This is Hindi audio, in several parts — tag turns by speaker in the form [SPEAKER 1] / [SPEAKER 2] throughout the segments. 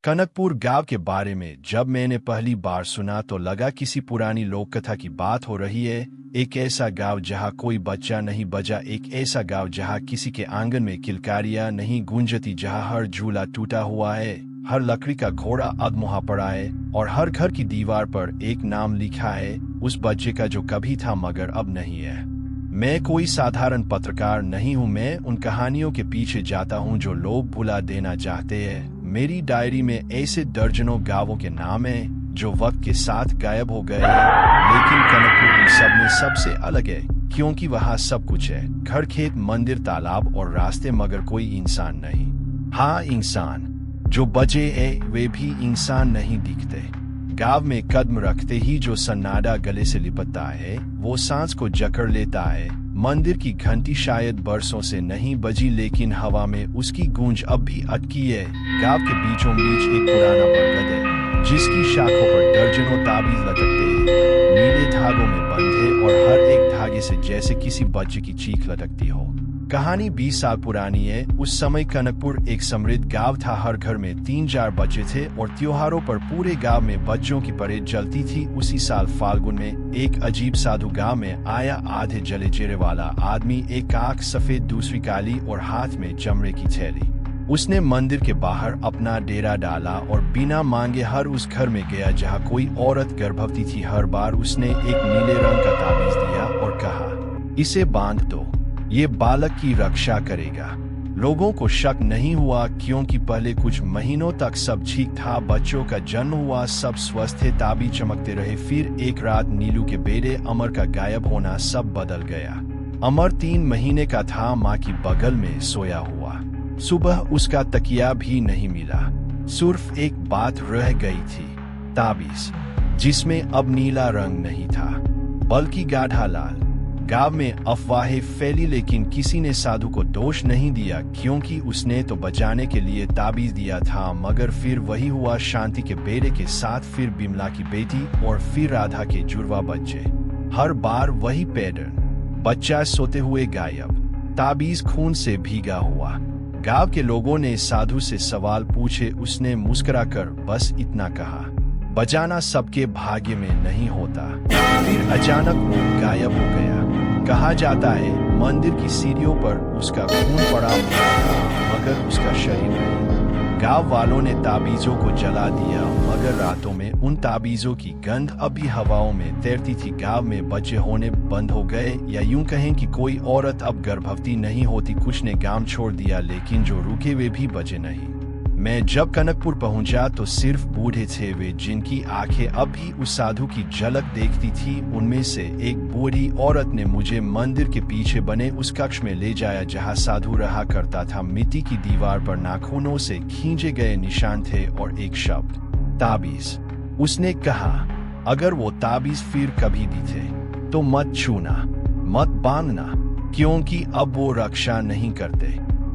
[SPEAKER 1] कनकपुर गांव के बारे में जब मैंने पहली बार सुना तो लगा किसी पुरानी लोक कथा की बात हो रही है। एक ऐसा गांव जहां कोई बच्चा नहीं बजा, एक ऐसा गांव जहां किसी के आंगन में किलकारियां नहीं गूंजती, जहां हर झूला टूटा हुआ है, हर लकड़ी का घोड़ा अधमुहा पड़ा है और हर घर की दीवार पर एक नाम लिखा है, उस बच्चे का जो कभी था मगर अब नहीं है। मैं कोई साधारण पत्रकार नहीं हूँ, मैं उन कहानियों के पीछे जाता हूँ जो लोग भुला देना चाहते हैं। मेरी डायरी में ऐसे दर्जनों गांवों के नाम हैं जो वक्त के साथ गायब हो गए हैं, लेकिन कनकपुर इन सब में सबसे अलग है क्योंकि वहाँ सब कुछ है, घर, खेत, मंदिर, तालाब और रास्ते, मगर कोई इंसान नहीं। हाँ, इंसान जो बचे हैं वे भी इंसान नहीं दिखते। गांव में कदम रखते ही जो सन्नाटा गले से लिपटता है वो सांस को जकड़ लेता है। मंदिर की घंटी शायद बरसों से नहीं बजी, लेकिन हवा में उसकी गूंज अब भी अटकी है। गांव के बीचों बीच एक पुराना बरगद है जिसकी शाखों पर दर्जनों ताबीज लटकते हैं, नीले धागों में बंद है और हर एक धागे से जैसे किसी बच्चे की चीख लटकती हो। कहानी 20 साल पुरानी है। उस समय कनकपुर एक समृद्ध गांव था, हर घर में 3-4 बच्चे थे और त्योहारों पर पूरे गांव में बच्चों की परेड चलती थी। उसी साल फाल्गुन में एक अजीब साधु गांव में आया। आधे जले चेहरे वाला आदमी, एक आंख सफेद दूसरी काली और हाथ में चमड़े की थैली। उसने मंदिर के बाहर अपना डेरा डाला और बिना मांगे हर उस घर में गया जहाँ कोई औरत गर्भवती थी। हर बार उसने एक नीले रंग का ताबीज दिया और कहा, इसे बांध दो, ये बालक की रक्षा करेगा। लोगों को शक नहीं हुआ क्योंकि पहले कुछ महीनों तक सब ठीक था। बच्चों का जन्म हुआ, सब स्वस्थ थे, ताबीज चमकते रहे। फिर एक रात नीलू के बेटे अमर का गायब होना सब बदल गया। अमर 3 महीने का था, माँ की बगल में सोया हुआ। सुबह उसका तकिया भी नहीं मिला, सिर्फ एक बात रह गई थी, ताबीज जिसमें अब नीला रंग नहीं था बल्कि गाढ़ा लाल। गांव में अफवाहें फैली लेकिन किसी ने साधु को दोष नहीं दिया क्योंकि उसने तो बचाने के लिए ताबीज दिया था। मगर फिर वही हुआ, शांति के बेटे के साथ फिर बिमला की बेटी और फिर राधा के जुड़वा बच्चे। हर बार वही पैटर्न, बच्चा सोते हुए गायब, ताबीज खून से भीगा हुआ। गांव के लोगों ने साधु से सवाल पूछे, उसने मुस्कुराकर बस इतना कहा, बचाना सबके भाग्य में नहीं होता। फिर अचानक वो गायब हो गया। कहा जाता है मंदिर की सीढ़ियों पर उसका खून पड़ा हुआ था मगर उसका शरीर नहीं। गांव वालों ने ताबीजों को जला दिया मगर रातों में उन ताबीजों की गंध अभी हवाओं में तैरती थी। गांव में बच्चे होने बंद हो गए, या यूं कहें कि कोई औरत अब गर्भवती नहीं होती। कुछ ने गांव छोड़ दिया लेकिन जो रुके वे भी बचे नहीं। मैं जब कनकपुर पहुंचा तो सिर्फ बूढ़े थे वे जिनकी आंखें अब भी उस साधु की झलक देखती थी। उनमें से एक बूढ़ी औरत ने मुझे मंदिर के पीछे बने उस कक्ष में ले जाया जहां साधु रहा करता था। मिट्टी की दीवार पर नाखूनों से खींचे गए निशान थे और एक शब्द, ताबीज। उसने कहा, अगर वो ताबीज फिर कभी दिखे तो मत छूना, मत बांधना, क्योंकि अब वो रक्षा नहीं करते,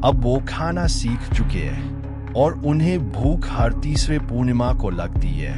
[SPEAKER 1] अब वो खाना सीख चुके हैं और उन्हें भूख हर तीसरे पूर्णिमा को लगती है।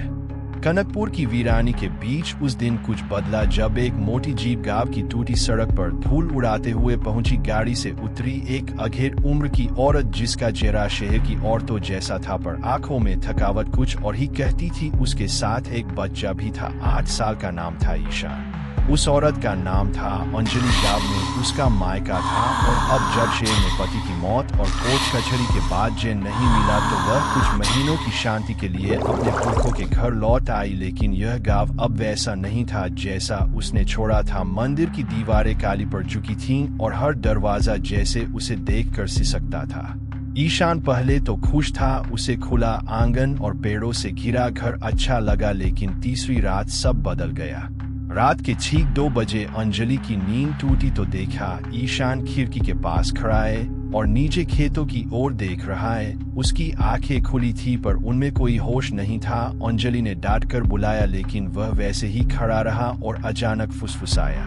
[SPEAKER 1] कनकपुर की वीरानी के बीच उस दिन कुछ बदला जब एक मोटी जीप गांव की टूटी सड़क पर धूल उड़ाते हुए पहुंची। गाड़ी से उतरी एक अधेड़ उम्र की औरत जिसका चेहरा शहर की औरतों जैसा था पर आंखों में थकावट कुछ और ही कहती थी। उसके साथ एक बच्चा भी था, 8 साल का, नाम था ईशान। उस औरत का नाम था अंजलि। गांव में उसका मायका था और अब जब शेर में पति की मौत और कोर्ट कचहरी के बाद जेल नहीं मिला तो वह कुछ महीनों की शांति के लिए अपने पुरखों के घर लौट आई। लेकिन यह गांव अब वैसा नहीं था जैसा उसने छोड़ा था। मंदिर की दीवारें काली पड़ चुकी थीं और हर दरवाजा जैसे उसे देखकर सिसकता था। ईशान पहले तो खुश था, उसे खुला आंगन और पेड़ों से घिरा घर अच्छा लगा, लेकिन तीसरी रात सब बदल गया। रात के ठीक 2 बजे अंजलि की नींद टूटी तो देखा ईशान खिड़की के पास खड़ा है और नीचे खेतों की ओर देख रहा है। उसकी आंखें खुली थी पर उनमें कोई होश नहीं था। अंजलि ने डांटकर बुलाया लेकिन वह वैसे ही खड़ा रहा और अचानक फुसफुसाया,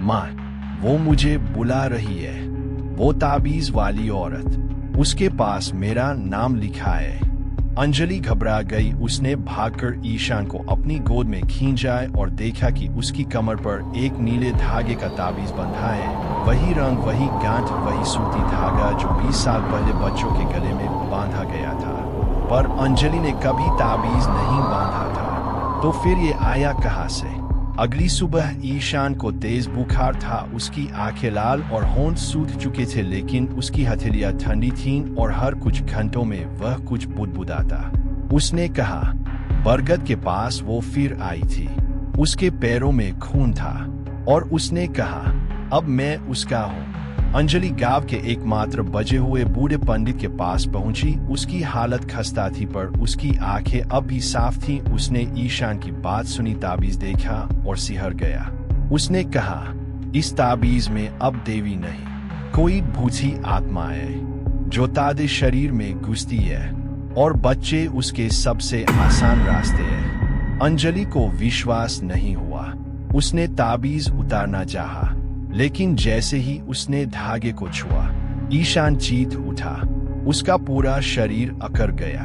[SPEAKER 1] माँ, वो मुझे बुला रही है, वो ताबीज वाली औरत, उसके पास मेरा नाम लिखा है। अंजलि घबरा गई। उसने भागकर ईशान को अपनी गोद में खींचा और देखा कि उसकी कमर पर एक नीले धागे का ताबीज बंधा है। वही रंग, वही गांठ, वही सूती धागा जो 20 साल पहले बच्चों के गले में बांधा गया था। पर अंजलि ने कभी ताबीज नहीं बांधा था, तो फिर ये आया कहाँ से? अगली सुबह ईशान को तेज बुखार था। उसकी आंखें लाल और होंठ सूख चुके थे, लेकिन उसकी हथेलियां ठंडी थीं और हर कुछ घंटों में वह कुछ बुदबुदाता। उसने कहा, बरगद के पास वो फिर आई थी। उसके पैरों में खून था और उसने कहा, अब मैं उसका हूँ। अंजलि गांव के एकमात्र बचे हुए बूढ़े पंडित के पास पहुंची। उसकी हालत खस्ता थी, पर उसकी आंखें अब भी साफ थीं। उसने ईशान की बात सुनी, ताबीज देखा और सिहर गया। उसने कहा, इस ताबीज में अब देवी नहीं, कोई भूती आत्मा है जो तादे शरीर में घुसती है, और बच्चे उसके सबसे आसान रास्ते हैं। अंजलि को विश्वास नहीं हुआ। उसने ताबीज उतारना चाहा, लेकिन जैसे ही उसने धागे को छुआ, ईशान चीख उठा। उसका पूरा शरीर अकड़ गया,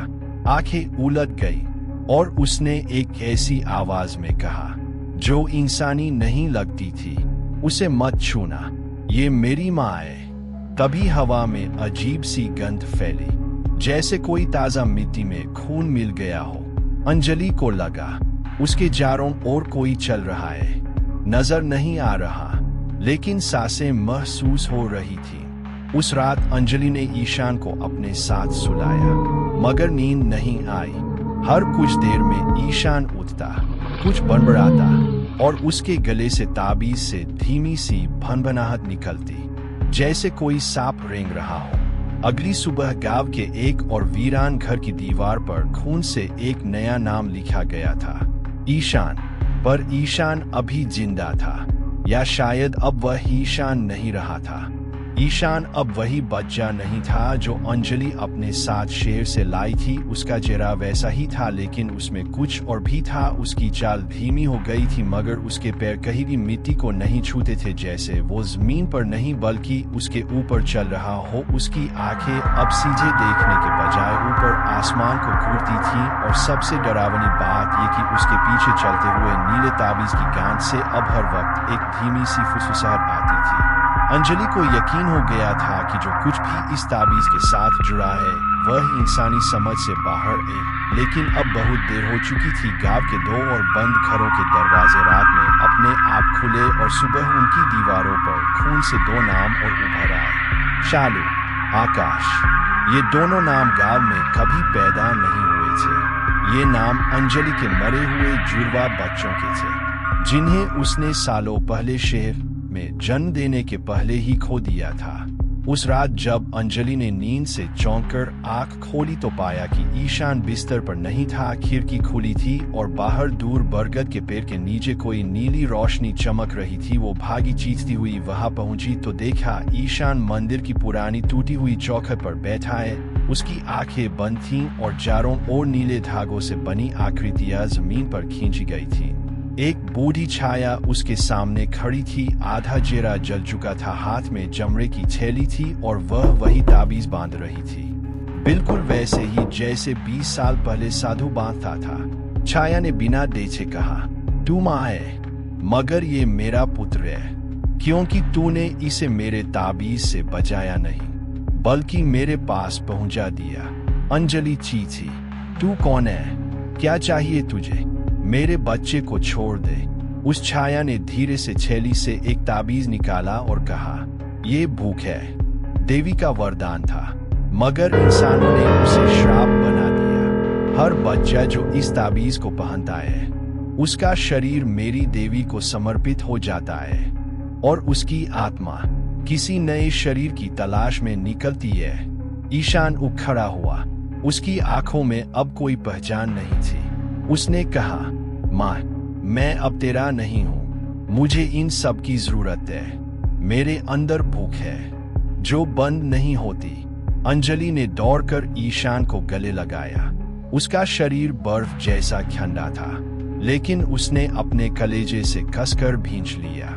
[SPEAKER 1] आंखें उलट गई और उसने एक ऐसी आवाज में कहा जो इंसानी नहीं लगती थी, उसे मत छूना, ये मेरी माँ है। तभी हवा में अजीब सी गंध फैली, जैसे कोई ताजा मिट्टी में खून मिल गया हो। अंजलि को लगा उसके चारों ओर कोई चल रहा है। नजर नहीं आ रहा, लेकिन सांसें महसूस हो रही थी। उस रात अंजलि ने ईशान को अपने साथ सुलाया, मगर नींद नहीं आई। हर कुछ देर में ईशान उठता, कुछ बड़बड़ाता और उसके गले से ताबीज से धीमी सी भनभनाहट निकलती, जैसे कोई सांप रेंग रहा हो। अगली सुबह गांव के एक और वीरान घर की दीवार पर खून से एक नया नाम लिखा गया था, ईशान। पर ईशान अभी जिंदा था, या शायद अब वह ईशान नहीं रहा था। ईशान अब वही बच्चा नहीं था जो अंजलि अपने साथ शेर से लाई थी। उसका चेहरा वैसा ही था, लेकिन उसमें कुछ और भी था। उसकी चाल धीमी हो गई थी, मगर उसके पैर कहीं भी मिट्टी को नहीं छूते थे, जैसे वो जमीन पर नहीं बल्कि उसके ऊपर चल रहा हो। उसकी आंखें अब सीधे देखने के बजाय ऊपर आसमान को घूरती थीं, और सबसे डरावनी बात ये कि उसके पीछे चलते हुए नीले ताबीज की गांठ से अब हर वक्त एक धीमी सी फुसफुसाहट आती थी। अंजलि को यकीन हो गया था कि जो कुछ भी इस ताबीज के साथ जुड़ा है वह इंसानी समझ से बाहर है, लेकिन अब बहुत देर हो चुकी थी। गांव के दो और बंद घरों के दरवाजे रात में अपने आप खुले और सुबह उनकी दीवारों पर खून से दो नाम और उभर आए, शालू, आकाश। ये दोनों नाम गांव में कभी पैदा नहीं हुए थे। ये नाम अंजलि के मरे हुए जुड़वा बच्चों के थे, जिन्हें उसने सालों पहले शहर में जन्म देने के पहले ही खो दिया था। उस रात जब अंजलि ने नींद से चौंककर आंख खोली तो पाया कि ईशान बिस्तर पर नहीं था। खिड़की खुली थी और बाहर दूर बरगद के पेड़ के नीचे कोई नीली रोशनी चमक रही थी। वो भागी चीखती हुई वहां पहुंची तो देखा ईशान मंदिर की पुरानी टूटी हुई चौखट पर बैठा है। उसकी आंखें बंद थीं और चारों ओर नीले धागों से बनी आकृतियां जमीन पर खींची गई थीं। एक बूढ़ी छाया उसके सामने खड़ी थी, आधा चेहरा जल चुका था, हाथ में चमड़े की थैली थी और वह वही ताबीज बांध रही थी, बिल्कुल वैसे ही जैसे 20 साल पहले साधु बांधता था। छाया ने बिना देखे कहा, तू माँ है, मगर ये मेरा पुत्र है, क्योंकि तूने इसे मेरे ताबीज से बचाया नहीं बल्कि मेरे पास पहुंचा दिया। अंजलि चीखी, तू कौन है? क्या चाहिए तुझे? मेरे बच्चे को छोड़ दे। उस छाया ने धीरे से थैली से एक ताबीज निकाला और कहा, ये भूख है, देवी का वरदान था, मगर इंसानों ने उसे श्राप बना दिया। हर बच्चा जो इस ताबीज को पहनता है उसका शरीर मेरी देवी को समर्पित हो जाता है और उसकी आत्मा किसी नए शरीर की तलाश में निकलती है। ईशान उठ खड़ा हुआ, उसकी आंखों में अब कोई पहचान नहीं थी। उसने कहा, माँ, मैं अब तेरा नहीं हूँ, मुझे इन सब की जरूरत है, मेरे अंदर भूख है जो बंद नहीं होती। अंजलि ने दौड़कर ईशान को गले लगाया। उसका शरीर बर्फ जैसा ठंडा था, लेकिन उसने अपने कलेजे से कसकर भींच लिया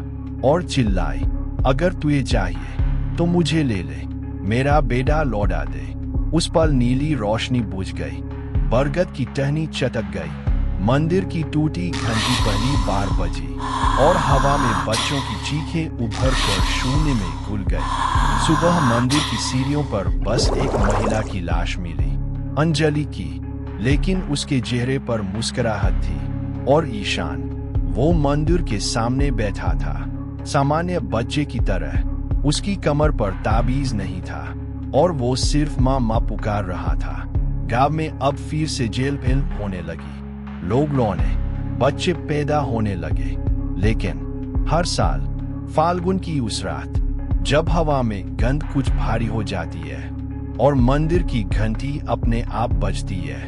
[SPEAKER 1] और चिल्लाई, अगर तुझे चाहिए तो मुझे ले ले, मेरा बेटा लौटा दे। उस पर नीली रोशनी बुझ गई, बरगद की टहनी चटक गई, मंदिर की टूटी घंटी पहली बार बजी और हवा में बच्चों की चीखें उभर कर शून्य में घुल गई। सुबह मंदिर की सीढ़ियों पर बस एक महिला की लाश मिली, अंजलि की, लेकिन उसके चेहरे पर मुस्कुराहट थी। और ईशान, वो मंदिर के सामने बैठा था, सामान्य बच्चे की तरह। उसकी कमर पर ताबीज नहीं था और वो सिर्फ माँ माँ पुकार रहा था। गांव में अब फिर से जेल फिल्म होने लगी। लोग लौने, बच्चे पैदा होने लगे। लेकिन हर साल फाल्गुन की उस रात, जब हवा में गंध कुछ भारी हो जाती है और मंदिर की घंटी अपने आप बजती है,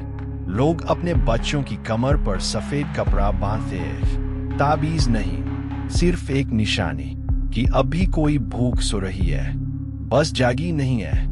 [SPEAKER 1] लोग अपने बच्चों की कमर पर सफेद कपड़ा बांधते हैं। ताबीज नहीं, सिर्फ एक निशानी कि अब भी कोई भूख सो रही है, बस जागी नहीं है।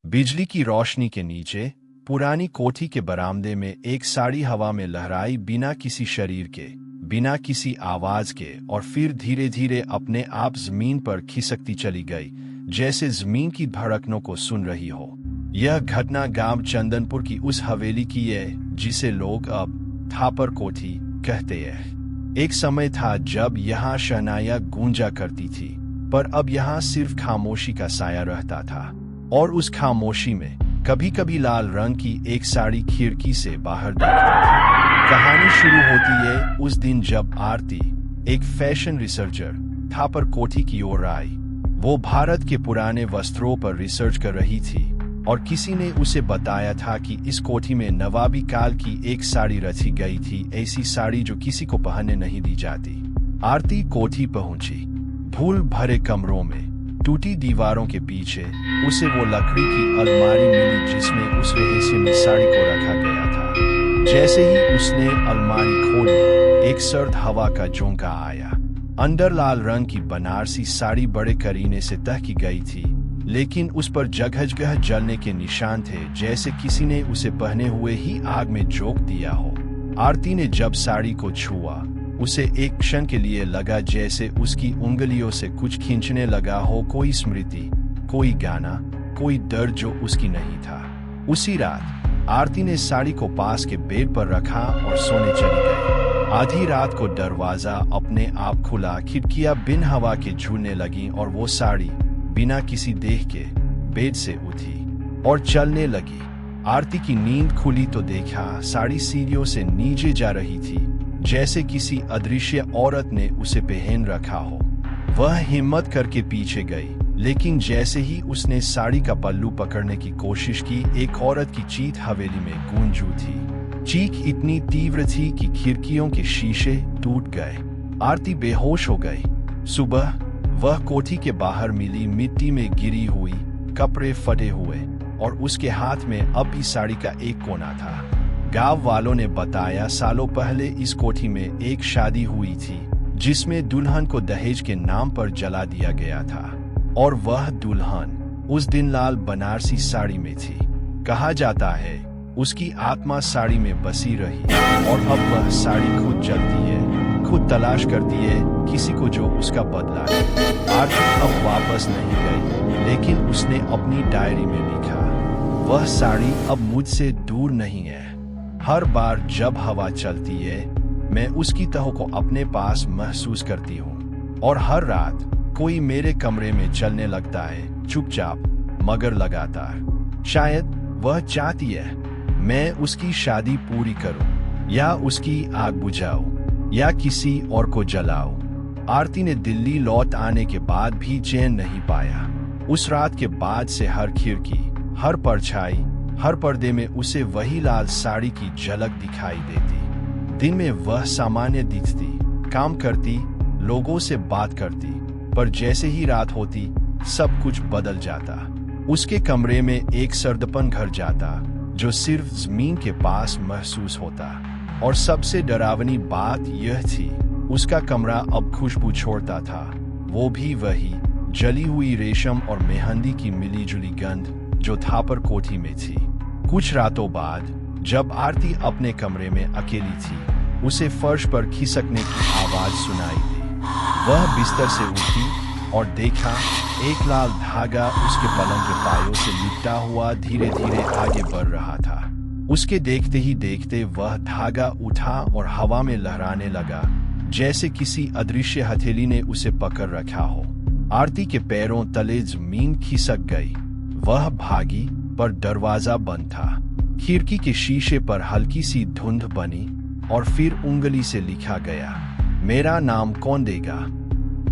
[SPEAKER 1] बिजली की रोशनी के नीचे पुरानी कोठी के बरामदे में एक साड़ी हवा में लहराई, बिना किसी शरीर के, बिना किसी आवाज के, और फिर धीरे धीरे अपने आप जमीन पर खिसकती चली गई, जैसे जमीन की धड़कनों को सुन रही हो। यह घटना गांव चंदनपुर की उस हवेली की है जिसे लोग अब थापर कोठी कहते हैं। एक समय था जब यहाँ शहनाइयां गूंजा करती थी, पर अब यहाँ सिर्फ खामोशी का साया रहता था। और उस खामोशी में कभी कभी लाल रंग की एक साड़ी खिड़की से बाहर देखती थी। कहानी शुरू होती है उस दिन जब आरती, एक फैशन रिसर्चर, थापर कोठी की ओर आई। वो भारत के पुराने वस्त्रों पर रिसर्च कर रही थी और किसी ने उसे बताया था कि इस कोठी में नवाबी काल की एक साड़ी रची गई थी, ऐसी साड़ी जो किसी को पहनने नहीं दी जाती। आरती कोठी पहुंची। धूल भरे कमरों में, टूटी दीवारों के पीछे उसे वो लकड़ी की अलमारी मिली जिसमें उस रहस्यमयी साड़ी को रखा गया था। जैसे ही उसने अलमारी खोली, एक सर्द हवा का झोंका आया। अंदर लाल रंग की बनारसी साड़ी बड़े करीने से तह की गई थी, लेकिन उस पर जगह जगह जलने के निशान थे, जैसे किसी ने उसे पहने हुए ही आग में झोंक दिया हो। आरती ने जब साड़ी को छुआ, उसे एक क्षण के लिए लगा जैसे उसकी उंगलियों से कुछ खींचने लगा हो, कोई स्मृति, कोई गाना, कोई दर्द जो उसकी नहीं था। उसी रात आरती ने साड़ी को पास के बेड पर रखा और सोने चली गई। आधी रात को दरवाजा अपने आप खुला, खिड़कियां बिन हवा के झूलने लगी और वो साड़ी बिना किसी देख के बेड से उठी और चलने लगी। आरती की नींद खुली तो देखा साड़ी सीढ़ियों से नीचे जा रही थी, जैसे किसी अदृश्य औरत ने उसे पहन रखा हो। वह हिम्मत करके पीछे गई, लेकिन जैसे ही उसने साड़ी का पल्लू पकड़ने की कोशिश की, एक औरत की चीख हवेली में गूंज उठी। चीख इतनी तीव्र थी कि खिड़कियों के शीशे टूट गए। आरती बेहोश हो गई। सुबह वह कोठी के बाहर मिली, मिट्टी में गिरी हुई, कपड़े फटे हुए, और उसके हाथ में अब भी साड़ी का एक कोना था। गांव वालों ने बताया सालों पहले इस कोठी में एक शादी हुई थी जिसमें दुल्हन को दहेज के नाम पर जला दिया गया था, और वह दुल्हन उस दिन लाल बनारसी साड़ी में थी। कहा जाता है उसकी आत्मा साड़ी में बसी रही और अब वह साड़ी खुद जलती है, खुद तलाश करती है किसी को जो उसका बदला ले। आरती अब वापस नहीं गई, लेकिन उसने अपनी डायरी में लिखा, वह साड़ी अब मुझसे दूर नहीं है। हर बार जब हवा चलती है, मैं उसकी तह को अपने पास महसूस करती हूँ, और हर रात कोई मेरे कमरे में चलने लगता है, चुपचाप मगर लगातार। शायद वह चाहती है मैं उसकी शादी पूरी करूं, या उसकी आग बुझाऊं, या किसी और को जलाऊं। आरती ने दिल्ली लौट आने के बाद भी चैन नहीं पाया। उस रात के बाद से हर खिड़की, हर परछाई, हर पर्दे में उसे वही लाल साड़ी की झलक दिखाई देती। दिन में वह सामान्य दिखती, काम करती, लोगों से बात करती, पर जैसे ही रात होती सब कुछ बदल जाता। उसके कमरे में एक सर्दपन घर जाता जो सिर्फ जमीन के पास महसूस होता। और सबसे डरावनी बात यह थी, उसका कमरा अब खुशबू छोड़ता था, वो भी वही जली हुई रेशम और मेहंदी की मिलीजुली गंध जो थापर कोठी में थी। कुछ रातों बाद जब आरती अपने कमरे में अकेली थी, उसे फर्श पर खिसकने की आवाज सुनाई दी। वह बिस्तर से उठी और देखा एक लाल धागा उसके पलंग के पायों से लिपटा हुआ धीरे धीरे आगे बढ़ रहा था। उसके देखते ही देखते वह धागा उठा और हवा में लहराने लगा, जैसे किसी अदृश्य हथेली ने उसे पकड़ रखा हो। आरती के पैरों तले जमीन खिसक गई। वह भागी, पर दरवाजा बंद था। खिड़की के शीशे पर हल्की सी धुंध बनी और फिर उंगली से लिखा गया, मेरा नाम कौन देगा।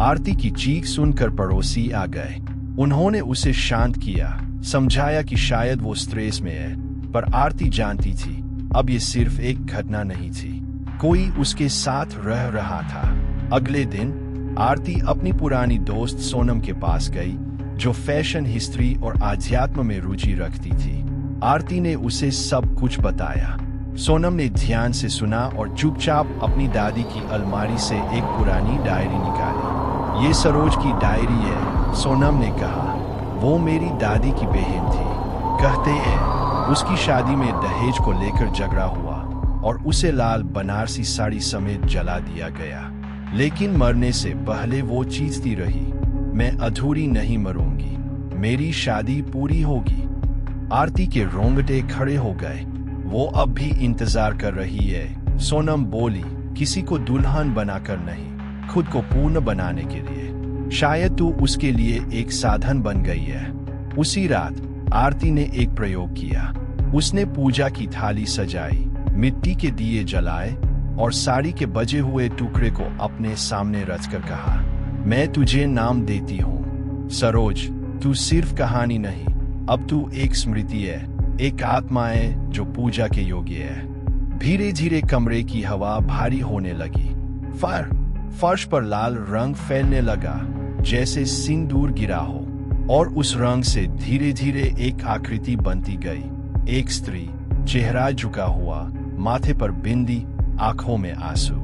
[SPEAKER 1] आरती की चीख सुनकर पड़ोसी आ गए। उन्होंने उसे शांत किया, समझाया कि शायद वो स्ट्रेस में है, पर आरती जानती थी अब ये सिर्फ एक घटना नहीं थी, कोई उसके साथ रह रहा था। अगले दिन आरती अपनी पुरानी दोस्त सोनम के पास गई, जो फैशन, हिस्ट्री और आध्यात्म में रुचि रखती थी। आरती ने उसे सब कुछ बताया। सोनम ने ध्यान से सुना और चुपचाप अपनी दादी की अलमारी से एक पुरानी डायरी निकाली। ये सरोज की डायरी है, सोनम ने कहा। वो मेरी दादी की बहन थी। कहते हैं उसकी शादी में दहेज को लेकर झगड़ा हुआ और उसे लाल बनारसी साड़ी समेत जला दिया गया। लेकिन मरने से पहले वो चीखती रही, मैं अधूरी नहीं मरूंगी, मेरी शादी पूरी होगी। आरती के रोंगटे खड़े हो गए। वो अब भी इंतजार कर रही है। सोनम बोली, किसी को दुल्हन बनाकर नहीं, खुद को पूर्ण बनाने के लिए। शायद तू उसके लिए एक साधन बन गई है। उसी रात आरती ने एक प्रयोग किया। उसने पूजा की थाली सजाई, मिट्टी के दिए जलाए और साड़ी के बजे हुए टुकड़े को अपने सामने रखकर कहा, मैं तुझे नाम देती हूँ सरोज। तू सिर्फ कहानी नहीं, अब तू एक स्मृति है, एक आत्मा है जो पूजा के योग्य है। धीरे धीरे कमरे की हवा भारी होने लगी। फर्श पर लाल रंग फैलने लगा, जैसे सिंदूर गिरा हो, और उस रंग से धीरे धीरे एक आकृति बनती गई। एक स्त्री, चेहरा झुका हुआ, माथे पर बिंदी, आंखों में आंसू।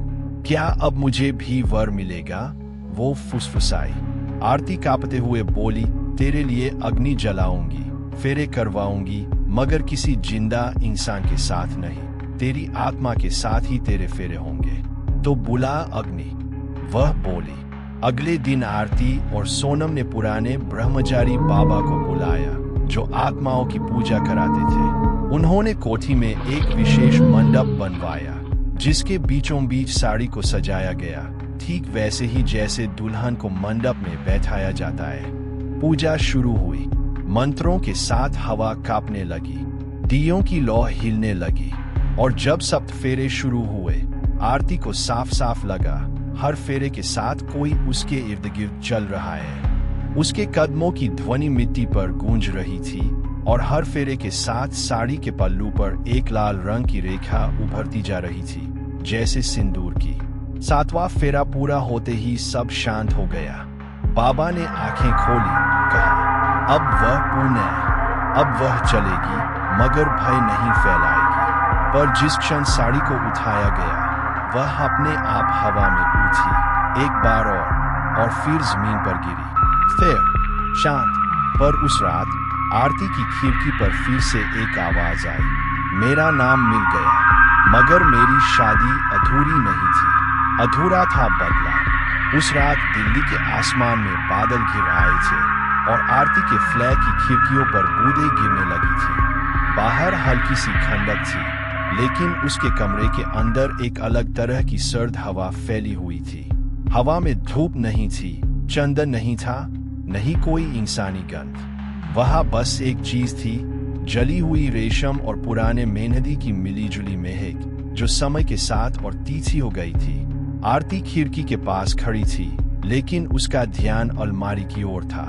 [SPEAKER 1] क्या अब मुझे भी वर मिलेगा? वो फुसफुसाई। आरती कांपते हुए बोली, तेरे लिए अग्नि जलाऊंगी, फेरे करवाऊंगी, मगर किसी जिंदा इंसान के साथ नहीं, तेरी आत्मा के साथ ही तेरे फेरे होंगे। तो बुला अग्नि, वह बोली। अगले दिन आरती और सोनम ने पुराने ब्रह्मचारी बाबा को बुलाया, जो आत्माओं की पूजा कराते थे। उन्होंने कोठी में एक विशेष मंडप बनवाया, जिसके बीचों बीच साड़ी को सजाया गया, ठीक वैसे ही जैसे दुल्हन को मंडप में बैठाया जाता है। पूजा शुरू हुई। मंत्रों के साथ हवा कांपने लगी, दियों की लौ हिलने लगी, और जब सप्त फेरे शुरू हुए, आरती को साफ साफ लगा हर फेरे के साथ कोई उसके इर्द गिर्द चल रहा है। उसके कदमों की ध्वनि मिट्टी पर गूंज रही थी, और हर फेरे के साथ साड़ी के पल्लू पर एक लाल रंग की रेखा उभरती जा रही थी, जैसे सिंदूर की। 7वां फेरा पूरा होते ही सब शांत हो गया। बाबा ने आंखें खोली, कहा, अब वह पूर्ण है, अब वह चलेगी, मगर भय नहीं फैलाएगी। पर जिस क्षण साड़ी को उठाया गया, वह अपने आप हवा में उठी, एक बार और फिर जमीन पर गिरी। फिर शांत। पर उस रात आरती की खिड़की पर फिर से एक आवाज आई, मेरा नाम मिल गया, मगर मेरी शादी अधूरी नहीं थी। अधूरा था बदला। उस रात दिल्ली के आसमान में बादल घिर आए थे, और आरती के फ्लैट की खिड़कियों पर बूंदें गिरने लगी थी। बाहर हल्की सी ठंडक थी, लेकिन उसके कमरे के अंदर एक अलग तरह की सर्द हवा फैली हुई थी। हवा में धूप नहीं थी, चंदन नहीं था, नहीं कोई इंसानी गंध। वहां बस एक चीज थी, जली हुई रेशम और पुराने मेहंदी की मिलीजुली महक, जो समय के साथ और तीखी हो गई थी। आरती खिड़की के पास खड़ी थी, लेकिन उसका ध्यान अलमारी की ओर था।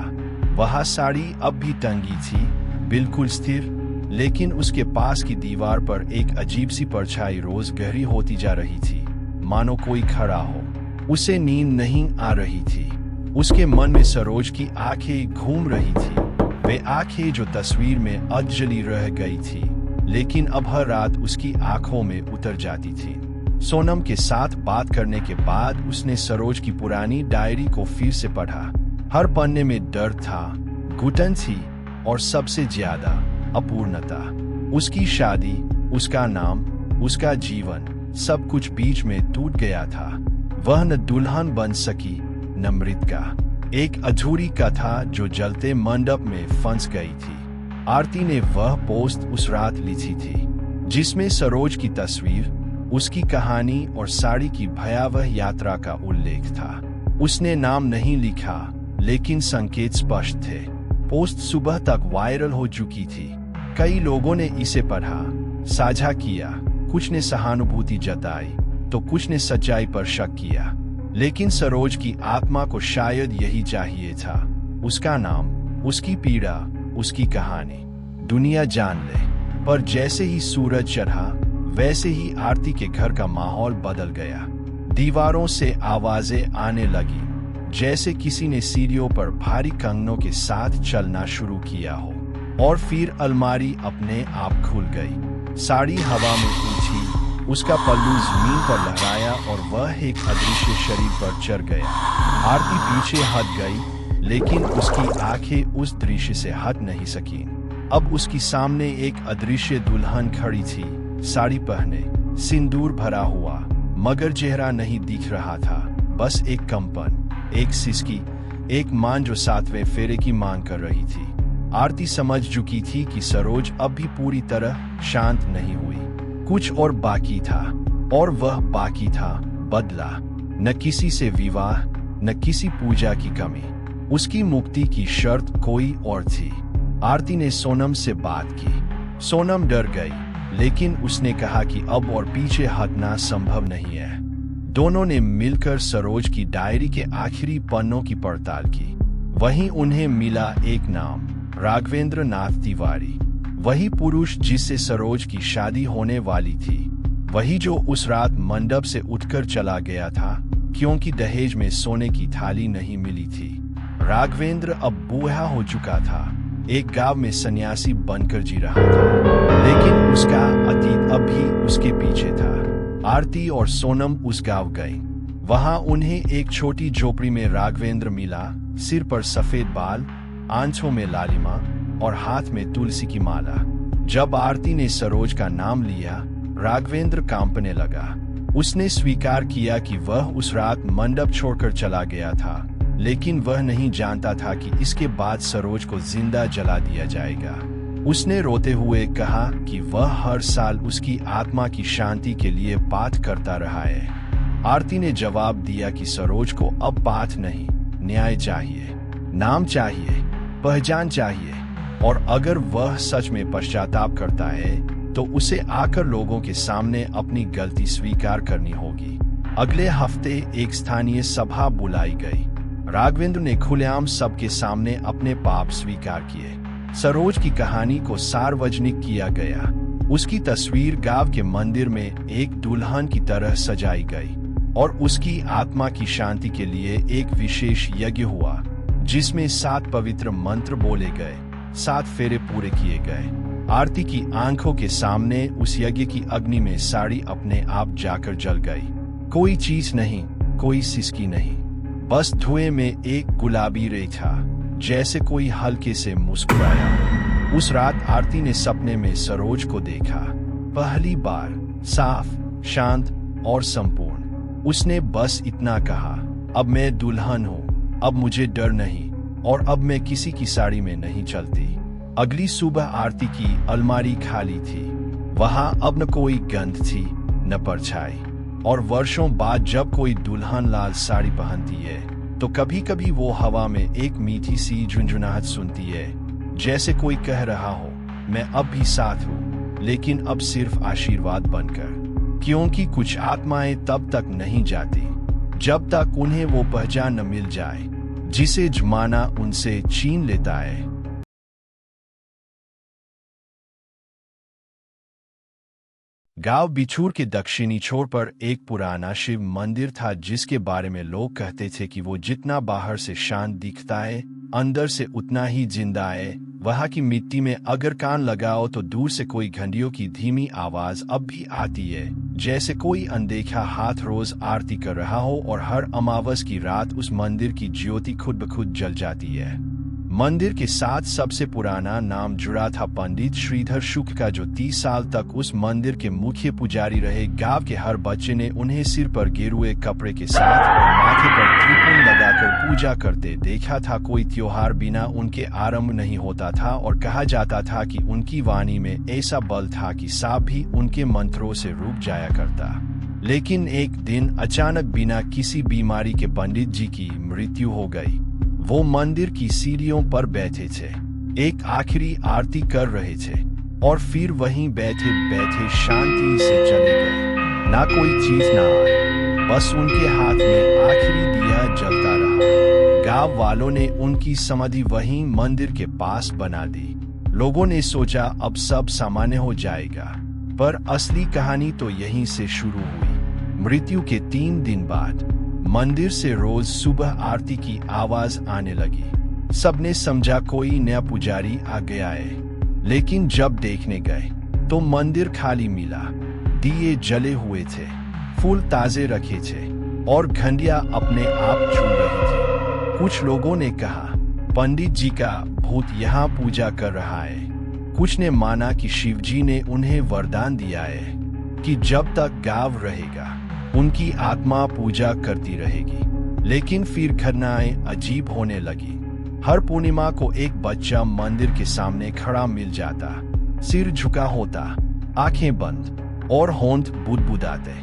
[SPEAKER 1] वहां साड़ी अब भी टंगी थी, बिल्कुल स्थिर, लेकिन उसके पास की दीवार पर एक अजीब सी परछाई रोज गहरी होती जा रही थी, मानो कोई खड़ा हो। उसे नींद नहीं आ रही थी। उसके मन में सरोज की आंखें घूम रही थी, वे आंखें जो तस्वीर में अधजली रह गई थी, लेकिन अब हर रात उसकी आंखों में उतर जाती थी। सोनम के साथ बात करने के बाद उसने सरोज की पुरानी डायरी को फिर से पढ़ा। हर पन्ने में दर्द था, घुटन थी, और सबसे ज्यादा अपूर्णता। उसकी शादी, उसका नाम, उसका जीवन, सब कुछ बीच में टूट गया था। वह न दुल्हन बन सकी, न मृतका। एक अधूरी कथा जो जलते मंडप में फंस गई थी। आरती ने वह पोस्ट उस रात लिखी थी, जिसमें सरोज की तस्वीर, उसकी कहानी और साड़ी की भयावह यात्रा का उल्लेख था। उसने नाम नहीं लिखा, लेकिन संकेत स्पष्ट थे। पोस्ट सुबह तक वायरल हो चुकी थी। कई लोगों ने इसे पढ़ा, साझा किया, कुछ ने सहानुभूति जताई तो कुछ ने सच्चाई पर शक किया। लेकिन सरोज की आत्मा को शायद यही चाहिए था, उसका नाम, उसकी पीड़ा, उसकी कहानी दुनिया जान ले। पर जैसे ही सूरज चढ़ा वैसे ही आरती के घर का माहौल बदल गया। दीवारों से आवाजें आने लगी, जैसे किसी ने सीढ़ियों पर भारी कंगनों के साथ चलना शुरू किया हो। और फिर अलमारी अपने आप खुल गई, साड़ी हवा में उछी, उसका पल्लू जमीन पर लहराया और वह एक अदृश्य शरीर पर चढ़ गया। आरती पीछे हट गई, लेकिन उसकी आंखें उस दृश्य से हट नहीं सकी। अब उसकी सामने एक अदृश्य दुल्हन खड़ी थी, साड़ी पहने, सिंदूर भरा हुआ, मगर चेहरा नहीं दिख रहा था, बस एक कंपन, एक सिसकी, एक मान जो 7वें फेरे की मांग कर रही थी। आरती समझ चुकी थी कि सरोज अब भी पूरी तरह शांत नहीं हुई, कुछ और बाकी था। और वह बाकी था बदला, न किसी से विवाह, न किसी पूजा की कमी। उसकी मुक्ति की शर्त कोई और थी। आरती ने सोनम से बात की। सोनम डर गई, लेकिन उसने कहा कि अब और पीछे हटना संभव नहीं है। दोनों ने मिलकर सरोज की डायरी के आखिरी पन्नों की पड़ताल की। वहीं उन्हें मिला एक नाम, राघवेंद्र नाथ तिवारी, वही पुरुष जिससे सरोज की शादी होने वाली थी, वही जो उस रात मंडप से उठकर चला गया था क्योंकि दहेज में सोने की थाली नहीं मिली थी। राघवेंद्र अब बूढ़ा हो चुका था, एक गांव में सन्यासी बनकर जी रहा था, लेकिन उसका अतीत अब भी उसके पीछे था। आरती और सोनम उस गांव गई। वहां उन्हें एक छोटी झोपड़ी में राघवेंद्र मिला, सिर पर सफेद बाल, आंखों में लालिमा और हाथ में तुलसी की माला। जब आरती ने सरोज का नाम लिया, राघवेंद्र कांपने लगा। उसने स्वीकार किया कि वह उस रात मंडप छोड़कर चला गया था, लेकिन वह नहीं जानता था कि इसके बाद सरोज को जिंदा जला दिया जाएगा। उसने रोते हुए कहा कि वह हर साल उसकी आत्मा की शांति के लिए पाठ करता रहा है। आरती ने जवाब दिया कि सरोज को अब पाठ नहीं, न्याय चाहिए, नाम चाहिए, पहचान चाहिए, और अगर वह सच में पश्चाताप करता है तो उसे आकर लोगों के सामने अपनी गलती स्वीकार करनी होगी। अगले हफ्ते एक स्थानीय सभा बुलाई गई। राघवेंद्र ने खुलेआम सबके सामने अपने पाप स्वीकार किए। सरोज की कहानी को सार्वजनिक किया गया। उसकी तस्वीर गांव के मंदिर में एक दुल्हन की तरह सजाई गई और उसकी आत्मा की शांति के लिए एक विशेष यज्ञ हुआ, जिसमें 7 पवित्र मंत्र बोले गए, 7 फेरे पूरे किए गए। आरती की आंखों के सामने उस यज्ञ की अग्नि में साड़ी अपने आप जाकर जल गई। कोई चीज नहीं, कोई सिसकी नहीं, बस धुएं में एक गुलाबी रेखा, जैसे कोई हल्के से मुस्कुराया। उस रात आरती ने सपने में सरोज को देखा, पहली बार, साफ, शांत और संपूर्ण। उसने बस इतना कहा, अब मैं दुल्हन हूँ, अब मुझे डर नहीं, और अब मैं किसी की साड़ी में नहीं चलती। अगली सुबह आरती की अलमारी खाली थी। वहां अब न कोई गंध थी, न परछाई। और वर्षों बाद जब कोई दुल्हन लाल साड़ी पहनती है तो कभी कभी वो हवा में एक मीठी सी झुनझुनाहट सुनती है, जैसे कोई कह रहा हो, मैं अब भी साथ हूँ, लेकिन अब सिर्फ आशीर्वाद बनकर। क्योंकि कुछ आत्माएं तब तक नहीं जाती जब तक उन्हें वो पहचान न मिल जाए जिसे जमाना उनसे छीन लेता है। गांव बिछूर के दक्षिणी छोर पर एक पुराना शिव मंदिर था, जिसके बारे में लोग कहते थे कि वो जितना बाहर से शांत दिखता है, अंदर से उतना ही जिंदा है। वहां की मिट्टी में अगर कान लगाओ तो दूर से कोई घंटियों की धीमी आवाज अब भी आती है, जैसे कोई अनदेखा हाथ रोज आरती कर रहा हो और हर अमावस की रात उस मंदिर की ज्योति खुद ब खुद जल जाती है। मंदिर के साथ सबसे पुराना नाम जुड़ा था पंडित श्रीधर शुक्ल का, जो 30 साल तक उस मंदिर के मुख्य पुजारी रहे। गांव के हर बच्चे ने उन्हें सिर पर गेरुए कपड़े के साथ और माथे पर त्रिपुंड लगाकर पूजा करते देखा था। कोई त्योहार बिना उनके आरंभ नहीं होता था और कहा जाता था कि उनकी वाणी में ऐसा बल था कि सांप भी उनके मंत्रों से रुक जाया करता। लेकिन एक दिन अचानक बिना किसी बीमारी के पंडित जी की मृत्यु हो गई। वो मंदिर की सीढ़ियों पर बैठे थे, एक आखिरी आरती कर रहे थे और फिर वहीं बैठे बैठे शांति से चले गए। ना कोई चीज ना आई, बस उनके हाथ में आखिरी दिया जलता रहा। गांव वालों ने उनकी समाधि वहीं मंदिर के पास बना दी। लोगों ने सोचा अब सब सामान्य हो जाएगा, पर असली कहानी तो यहीं से शुरू हुई। मृत्यु के 3 दिन बाद मंदिर से रोज सुबह आरती की आवाज आने लगी। सबने समझा कोई नया पुजारी आ गया है, लेकिन जब देखने गए तो मंदिर खाली मिला। दिए जले हुए थे, फूल ताजे रखे थे और घंटियां अपने आप झूल रही थी। कुछ लोगों ने कहा पंडित जी का भूत यहाँ पूजा कर रहा है। कुछ ने माना कि शिवजी ने उन्हें वरदान दिया है कि जब तक गांव रहेगा उनकी आत्मा पूजा करती रहेगी। लेकिन फिर घटनाएं अजीब होने लगी। हर पूर्णिमा को एक बच्चा मंदिर के सामने खड़ा मिल जाता, सिर झुका होता, आंखें बंद और होंठ बुदबुदाते,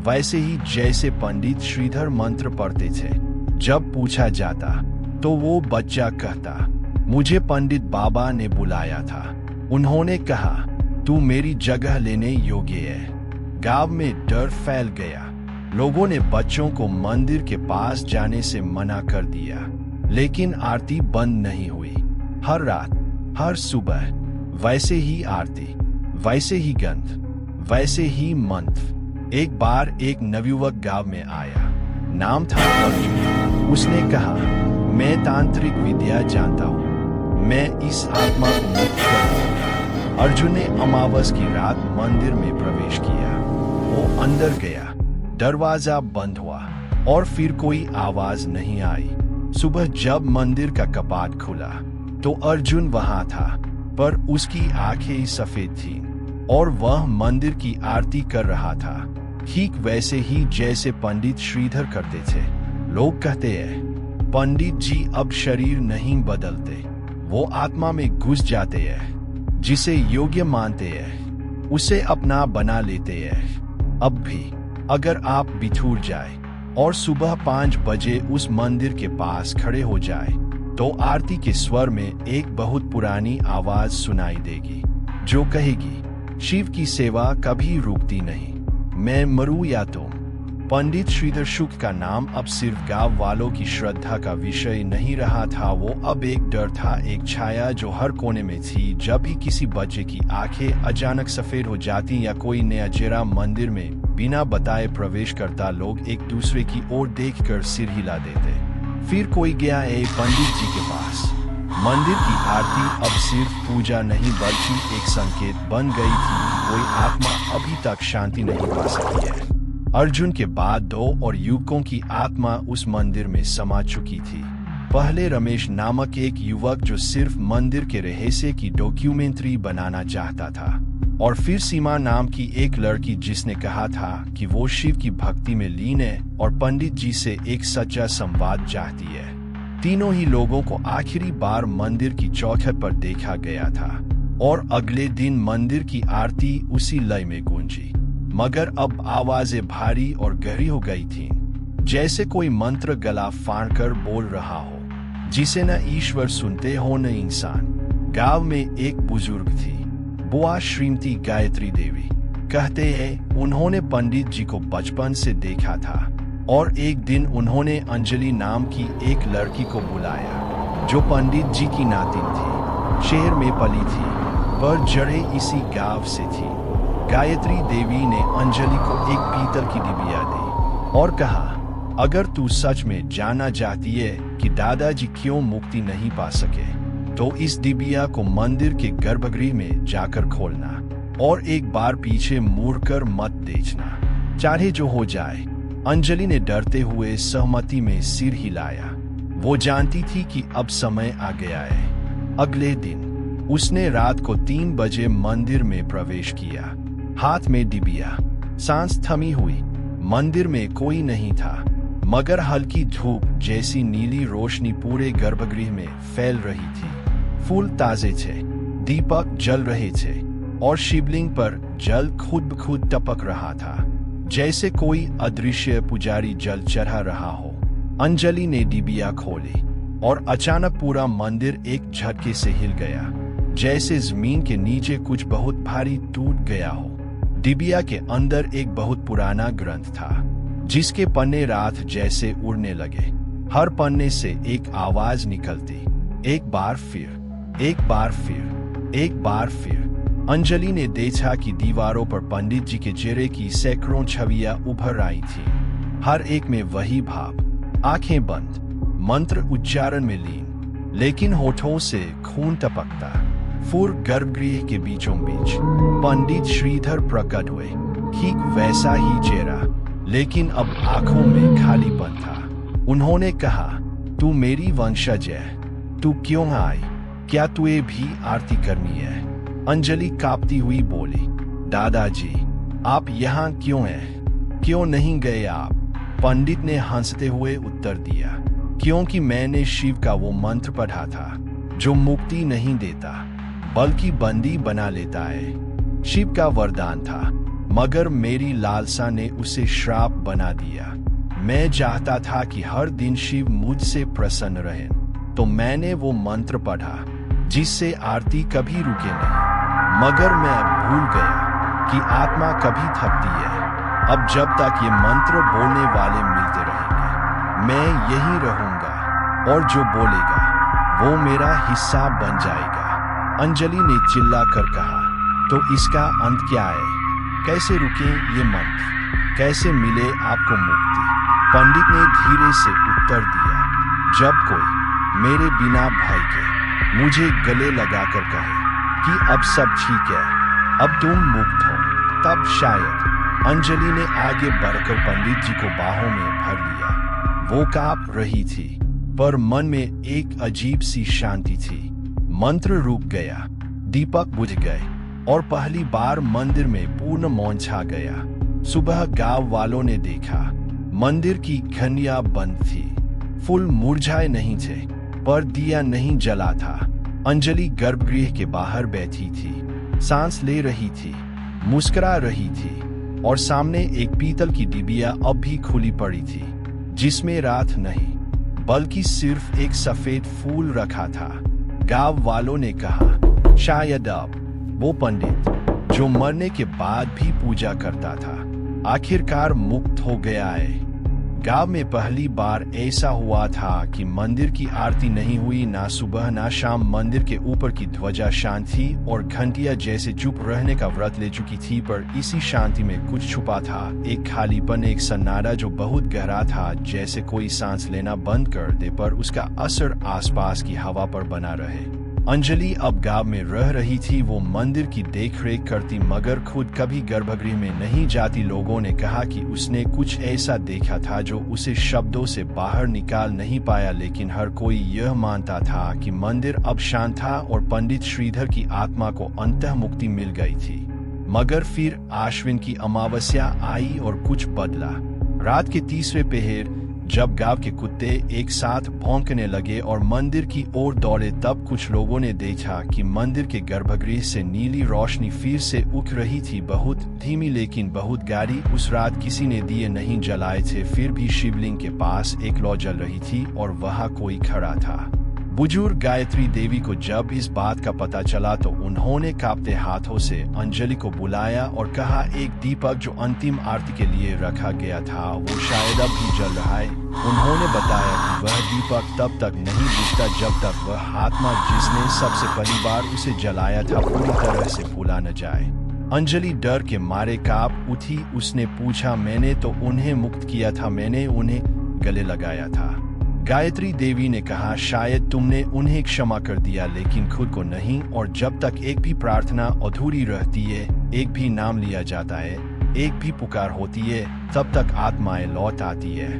[SPEAKER 1] वैसे ही जैसे पंडित श्रीधर मंत्र पढ़ते थे। जब पूछा जाता तो वो बच्चा कहता, मुझे पंडित बाबा ने बुलाया था, उन्होंने कहा तू मेरी जगह लेने योग्य है। गांव में डर फैल गया। लोगों ने बच्चों को मंदिर के पास जाने से मना कर दिया, लेकिन आरती बंद नहीं हुई। हर रात, हर सुबह वैसे ही आरती, वैसे ही गंध, वैसे ही मंत्र। एक बार एक नवयुवक गांव में आया, नाम था अर्जुन। उसने कहा मैं तांत्रिक विद्या जानता हूँ, मैं इस आत्मा को मुक्त करूंगा। अर्जुन ने अमावस की रात मंदिर में प्रवेश किया। वो अंदर गया, दरवाजा बंद हुआ और फिर कोई आवाज नहीं आई। सुबह जब मंदिर का कपाट खुला तो अर्जुन वहां था, पर उसकी आंखें सफेद थीं और वह मंदिर की आरती कर रहा था, ठीक वैसे ही जैसे पंडित श्रीधर करते थे। लोग कहते हैं पंडित जी अब शरीर नहीं बदलते, वो आत्मा में घुस जाते हैं, जिसे योग्य मानते हैं उसे अपना बना लेते हैं। अब भी अगर आप बिछुड़ जाए और सुबह 5 बजे उस मंदिर के पास खड़े हो जाए तो आरती के स्वर में एक बहुत पुरानी आवाज सुनाई देगी जो कहेगी शिव की सेवा कभी रुकती नहीं, मैं मरूं या तुम। पंडित श्रीधर शुक्ल का नाम अब सिर्फ गांव वालों की श्रद्धा का विषय नहीं रहा था, वो अब एक डर था, एक छाया जो हर कोने में थी। जब भी किसी बच्चे की आंखें अचानक सफेद हो जाती या कोई नया चेहरा मंदिर में बिना बताए प्रवेश करता, लोग एक दूसरे की ओर देखकर सिर हिला देते। फिर कोई गया है पंडित जी के पास। मंदिर की आरती अब सिर्फ पूजा नहीं बल्कि एक संकेत बन गई थी कि कोई आत्मा अभी तक शांति नहीं पा सकी है। अर्जुन के बाद 2 और युवकों की आत्मा उस मंदिर में समा चुकी थी। पहले रमेश नामक एक युवक जो सिर्फ मंदिर के रहस्य की डॉक्यूमेंट्री बनाना चाहता था, और फिर सीमा नाम की एक लड़की जिसने कहा था कि वो शिव की भक्ति में लीन है और पंडित जी से एक सच्चा संवाद चाहती है। तीनों ही लोगों को आखिरी बार मंदिर की चौखट पर देखा गया था और अगले दिन मंदिर की आरती उसी लय में गूंजी, मगर अब आवाजें भारी और गहरी हो गई थीं, जैसे कोई मंत्र गला फाड़कर बोल रहा हो, जिसे न ईश्वर सुनते हो न इंसान। गांव में एक बुजुर्ग थी, बुआ श्रीमती गायत्री देवी। कहते हैं उन्होंने पंडित जी को बचपन से देखा था और एक दिन उन्होंने अंजलि नाम की एक लड़की को बुलाया जो पंडित जी की नातिन थी। शहर में पली थी पर जड़ें इसी गांव से थी। गायत्री देवी ने अंजलि को एक पीतल की डिबिया दी और कहा, अगर तू सच में जानना चाहती है कि दादाजी क्यों मुक्ति नहीं पा सके तो इस डिबिया को मंदिर के गर्भगृह में जाकर खोलना और एक बार पीछे मुड़कर मत देखना, चाहे जो हो जाए। अंजलि ने डरते हुए सहमति में सिर हिलाया। वो जानती थी कि अब समय आ गया है। अगले दिन उसने रात को 3 बजे मंदिर में प्रवेश किया, हाथ में डिबिया, सांस थमी हुई। मंदिर में कोई नहीं था, मगर हल्की धूप जैसी नीली रोशनी पूरे गर्भगृह में फैल रही थी। फूल ताजे थे, दीपक जल रहे थे और शिवलिंग पर जल खुद ब खुद टपक रहा था, जैसे कोई अदृश्य पुजारी जल चढ़ा रहा हो। अंजलि ने डिबिया खोली, और अचानक पूरा मंदिर एक झटके से हिल गया, जैसे जमीन के नीचे कुछ बहुत भारी टूट गया हो। डिबिया के अंदर एक बहुत पुराना ग्रंथ था, जिसके पन्ने रात जैसे उड़ने लगे। हर पन्ने से एक आवाज निकलती, एक बार फिर, एक बार फिर, एक बार फिर। अंजलि ने देखा कि दीवारों पर पंडित जी के चेहरे की सैकड़ों छवियां उभर आई थी, हर एक में वही भाव, आंखें बंद, मंत्र उच्चारण में लीन, लेकिन होठों से खून टपकता। फिर गर्भगृह के बीचों बीच पंडित श्रीधर प्रकट हुए, ठीक वैसा ही चेहरा, लेकिन अब आंखों में खालीपन था। उन्होंने कहा, तू मेरी वंशज है, तू क्यों आई? क्या तुझे भी आरती करनी है? अंजलि कांपती हुई बोली, दादाजी, आप यहाँ क्यों हैं? क्यों नहीं गए आप? पंडित ने हंसते हुए उत्तर दिया, क्योंकि मैंने शिव का वो मंत्र पढ़ा था, जो मुक्ति नहीं देता, बल्कि बंदी बना लेता है। शिव का वरदान था, मगर मेरी लालसा ने उसे श्राप बना दिया। मैं चाहता था कि हर दिन शिव मुझसे प्रसन्न रहे, तो मैंने वो मंत्र पढ़ा, जिससे आरती कभी रुके नहीं। मगर मैं भूल गया कि आत्मा कभी थकती है। अब जब तक ये मंत्र बोलने वाले मिलते रहेंगे, मैं यही रहूंगा, और जो बोलेगा वो मेरा हिस्सा बन जाएगा। अंजलि ने चिल्ला कर कहा, तो इसका अंत क्या है? कैसे रुके ये मंत्र? कैसे मिले आपको मुक्ति? पंडित ने धीरे से उत्तर दिया, जब कोई मेरे बिना भय के मुझे गले लगाकर कहे कि अब सब ठीक है, अब तुम मुक्त हो, तब शायद। अंजलि ने आगे बढ़कर पंडित जी को बाहों में भर लिया। वो कांप रही थी, पर मन में एक अजीब सी शांति थी। मंत्र रुक गया, दीपक बुझ गए, और पहली बार मंदिर में पूर्ण मौन छा गया। सुबह गांव वालों ने देखा, मंदिर की खनियां बंद थी, फूल मुरझाए नहीं थे, पर दिया नहीं जला था। अंजलि गर्भगृह के बाहर बैठी थी, सांस ले रही थी, मुस्कुरा रही थी, और सामने एक पीतल की डिबिया अब भी खुली पड़ी थी, जिसमें रात नहीं, बल्कि सिर्फ एक सफेद फूल रखा था। गांव वालों ने कहा, शायद अब वो पंडित जो मरने के बाद भी पूजा करता था, आखिरकार मुक्त हो गया है। गांव में पहली बार ऐसा हुआ था कि मंदिर की आरती नहीं हुई, ना सुबह ना शाम। मंदिर के ऊपर की ध्वजा शांत थी और घंटियां जैसे चुप रहने का व्रत ले चुकी थी, पर इसी शांति में कुछ छुपा था, एक खालीपन, एक सन्नाटा जो बहुत गहरा था, जैसे कोई सांस लेना बंद कर दे पर उसका असर आसपास की हवा पर बना रहे। अंजलि अब गांव में रह रही थी, वो मंदिर की देखरेख करती, मगर खुद कभी गर्भगृह में नहीं जाती। लोगों ने कहा कि उसने कुछ ऐसा देखा था जो उसे शब्दों से बाहर निकाल नहीं पाया, लेकिन हर कोई यह मानता था कि मंदिर अब शांत था और पंडित श्रीधर की आत्मा को अंतः मुक्ति मिल गई थी। मगर फिर आश्विन की अमावस्या आई और कुछ बदला। रात के तीसरे पहर जब गांव के कुत्ते एक साथ भौंकने लगे और मंदिर की ओर दौड़े, तब कुछ लोगों ने देखा कि मंदिर के गर्भगृह से नीली रोशनी फिर से उठ रही थी, बहुत धीमी लेकिन बहुत गाढ़ी। उस रात किसी ने दिए नहीं जलाए थे, फिर भी शिवलिंग के पास एक लौ जल रही थी और वहां कोई खड़ा था। बुजुर्ग गायत्री देवी को जब इस बात का पता चला तो उन्होंने कांपते हाथों से अंजलि को बुलाया और कहा, एक दीपक जो अंतिम आरती के लिए रखा गया था वो शायद अब भी जल रहा है। उन्होंने बताया कि वह दीपक तब तक नहीं बुझता जब तक वह आत्मा जिसने सबसे पहली बार उसे जलाया था पूरी तरह से भुला न जाए। अंजलि डर के मारे कांप उठी। उसने पूछा, मैंने तो उन्हें मुक्त किया था, मैंने उन्हें गले लगाया था। गायत्री देवी ने कहा, शायद तुमने उन्हें क्षमा कर दिया, लेकिन खुद को नहीं। और जब तक एक भी प्रार्थना अधूरी रहती है, एक भी नाम लिया जाता है, एक भी पुकार होती है, तब तक आत्माएं लौट आती है।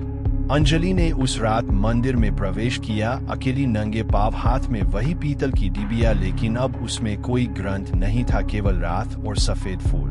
[SPEAKER 1] अंजलि ने उस रात मंदिर में प्रवेश किया, अकेली, नंगे पांव, हाथ में वही पीतल की डिबिया, लेकिन अब उसमें कोई ग्रंथ नहीं था, केवल रात और सफेद फूल।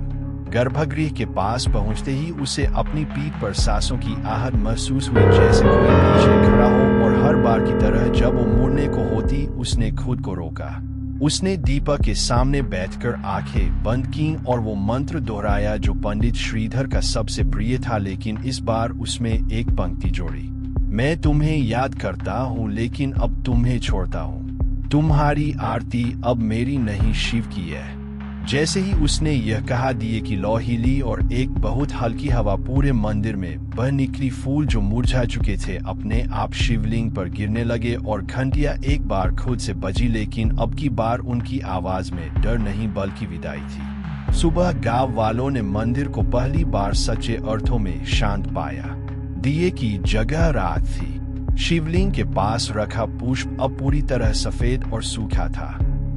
[SPEAKER 1] गर्भगृह के पास पहुंचते ही उसे अपनी पीठ पर सांसों की आहट महसूस हुई, जैसे कोई पीछे खड़ा हो, और हर बार की तरह जब वो मुड़ने को होती, उसने खुद को रोका। उसने दीपक के सामने बैठकर आंखें बंद कीं और वो मंत्र दोहराया जो पंडित श्रीधर का सबसे प्रिय था, लेकिन इस बार उसमें एक पंक्ति जोड़ी, मैं तुम्हें याद करता हूँ लेकिन अब तुम्हें छोड़ता हूँ। तुम्हारी आरती अब मेरी नहीं शिव की है। जैसे ही उसने यह कहा दिए की लौ हिली और एक बहुत हल्की हवा पूरे मंदिर में बह निकली। फूल जो मुरझा चुके थे अपने आप शिवलिंग पर गिरने लगे और घंटियां एक बार खुद से बजी, लेकिन अब की बार उनकी आवाज में डर नहीं बल्कि विदाई थी। सुबह गांव वालों ने मंदिर को पहली बार सच्चे अर्थों में शांत पाया। दिए की जगह रात थी। शिवलिंग के पास रखा पुष्प अब पूरी तरह सफेद और सूखा था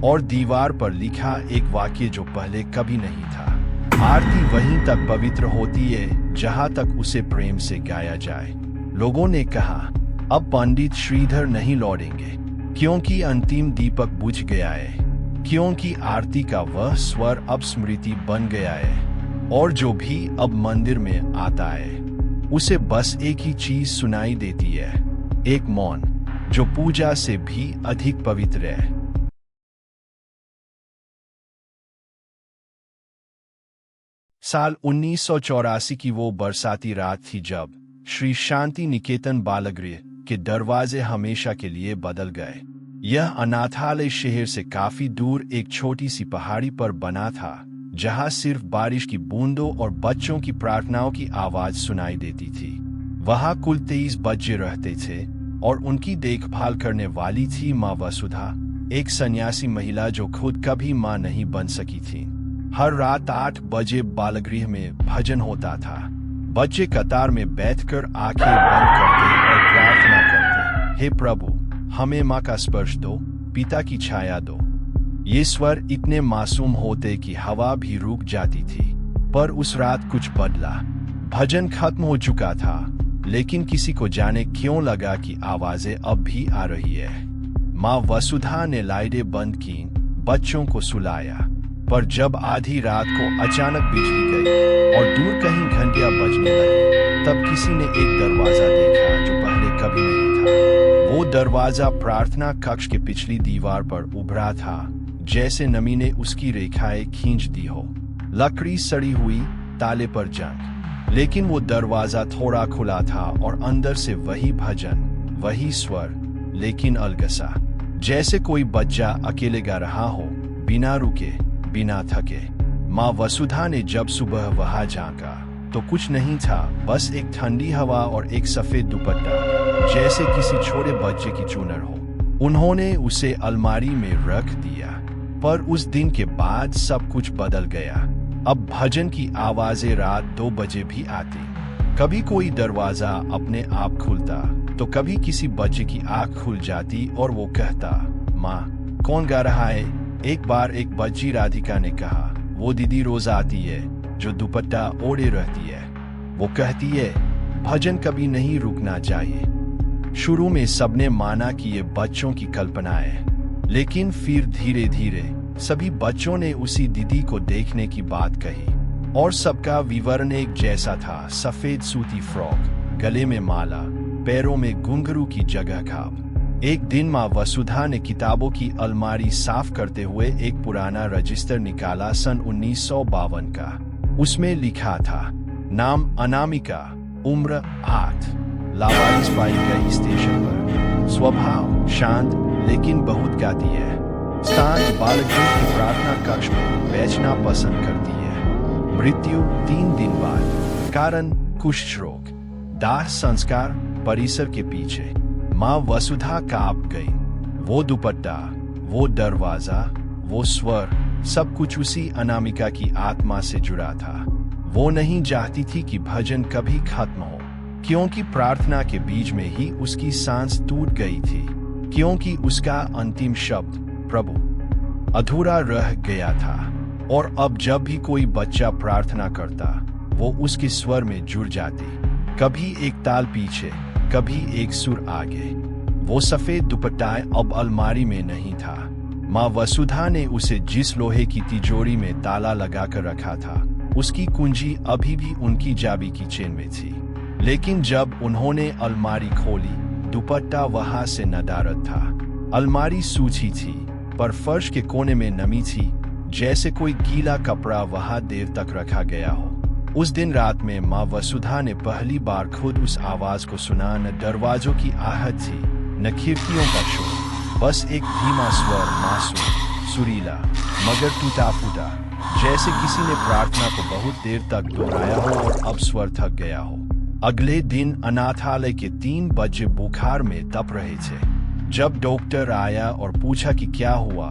[SPEAKER 1] और दीवार पर लिखा एक वाक्य जो पहले कभी नहीं था। आरती वहीं तक पवित्र होती है जहां तक उसे प्रेम से गाया जाए। लोगों ने कहा, अब पंडित श्रीधर नहीं लौटेंगे क्योंकि अंतिम दीपक बुझ गया है, क्योंकि आरती का वह स्वर अब स्मृति बन गया है और जो भी अब मंदिर में आता है उसे बस एक ही चीज सुनाई देती है, एक मौन जो पूजा से भी अधिक पवित्र है। साल 1984 की वो बरसाती रात थी जब श्री शांति निकेतन बालगृह के दरवाजे हमेशा के लिए बदल गए। यह अनाथालय शहर से काफी दूर एक छोटी सी पहाड़ी पर बना था, जहां सिर्फ बारिश की बूंदों और बच्चों की प्रार्थनाओं की आवाज सुनाई देती थी। वहां कुल 23 बच्चे रहते थे और उनकी देखभाल करने वाली थी माँ वसुधा, एक सन्यासी महिला जो खुद कभी माँ नहीं बन सकी थी। हर रात 8 बजे बालगृह में भजन होता था। बच्चे कतार में बैठकर आंखें बंद करते और प्रार्थना करते, हे प्रभु, हमें माँ का स्पर्श दो, पिता की छाया दो। ये स्वर इतने मासूम होते कि हवा भी रुक जाती थी। पर उस रात कुछ बदला। भजन खत्म हो चुका था, लेकिन किसी को जाने क्यों लगा कि आवाजें अब भी आ रही है। माँ वसुधा ने लाइटें बंद की, बच्चों को सुलाया, पर जब आधी रात को अचानक बिजली गई और दूर कहीं घंटियां बजने लगी, तब किसी ने एक दरवाजा देखा जो पहले कभी नहीं था। वो दरवाजा प्रार्थना कक्ष के पिछली दीवार पर उभरा था, जैसे नमी ने उसकी रेखाएं खींच दी हो। लकड़ी सड़ी हुई, ताले पर जंग, लेकिन वो दरवाजा थोड़ा खुला था और अंदर से वही भजन, वही स्वर, लेकिन अलगसा, जैसे कोई बच्चा अकेले गा रहा हो, बिना रुके, बिना थके। माँ वसुधा ने जब सुबह वहां झांका तो कुछ नहीं था, बस एक ठंडी हवा और एक सफेद दुपट्टा, जैसे किसी छोटे बच्चे की चुनर हो। उन्होंने उसे अलमारी में रख दिया। पर उस दिन के बाद सब कुछ बदल गया। अब भजन की आवाजें रात 2 बजे भी आती। कभी कोई दरवाजा अपने आप खुलता तो कभी किसी बच्चे की आंख खुल जाती और वो कहता, माँ, कौन गा रहा है? एक बार एक बच्ची राधिका ने कहा, वो दीदी रोज आती है जो दुपट्टा ओढ़े रहती है। वो कहती है, भजन कभी नहीं रुकना चाहिए। शुरू में सबने माना कि ये बच्चों की कल्पना है, लेकिन फिर धीरे धीरे सभी बच्चों ने उसी दीदी को देखने की बात कही और सबका विवरण एक जैसा था। सफेद सूती फ्रॉक, गले में माला, पैरों में घुंघरू की जगह खाब। एक दिन माँ वसुधा ने किताबों की अलमारी साफ करते हुए एक पुराना रजिस्टर निकाला, सन 1952 का। उसमें लिखा था, नाम अनामिका, उम्र 8, लावारिस पाई गई स्टेशन पर, स्वभाव शांत लेकिन बहुत गाती है, स्थान बालगृह की प्रार्थना कक्ष में बैठना पसंद करती है, मृत्यु 3 दिन बाद, कारण कुष्ठ रोग, दाह संस्कार परिसर के पीछे। माँ वसुधा कांप गई। वो दुपट्टा, वो दरवाजा, वो स्वर, सब कुछ उसी अनामिका की आत्मा से जुड़ा था। वो नहीं चाहती थी कि भजन कभी खत्म हो, क्योंकि प्रार्थना के बीच में ही उसकी सांस टूट गई थी, क्योंकि उसका अंतिम शब्द प्रभु अधूरा रह गया था। और अब जब भी कोई बच्चा प्रार्थना करता, वो उसके स्वर में जुड़ जाती, कभी एक ताल पीछे, कभी एक सुर आगे। वो सफेद दुपट्टा अब अलमारी में नहीं था। माँ वसुधा ने उसे जिस लोहे की तिजोरी में ताला लगाकर रखा था, उसकी कुंजी अभी भी उनकी चाबी की चेन में थी। लेकिन जब उन्होंने अलमारी खोली, दुपट्टा वहां से नदारद था। अलमारी सूची थी, पर फर्श के कोने में नमी थी, जैसे कोई गीला कपड़ा वहां देर तक रखा गया हो। उस दिन रात में माँ वसुधा ने पहली बार खुद उस आवाज को सुना। न दरवाजों की आहट थी, न खिड़कियों का शोर, बस एक धीमा स्वर, मासूम, सुरीला, मगर टूटा फूटा, जैसे किसी ने प्रार्थना को बहुत देर तक दोहराया हो और अब स्वर थक गया हो। अगले दिन अनाथालय के 3 बच्चे बुखार में तप रहे थे। जब डॉक्टर आया और पूछा कि क्या हुआ,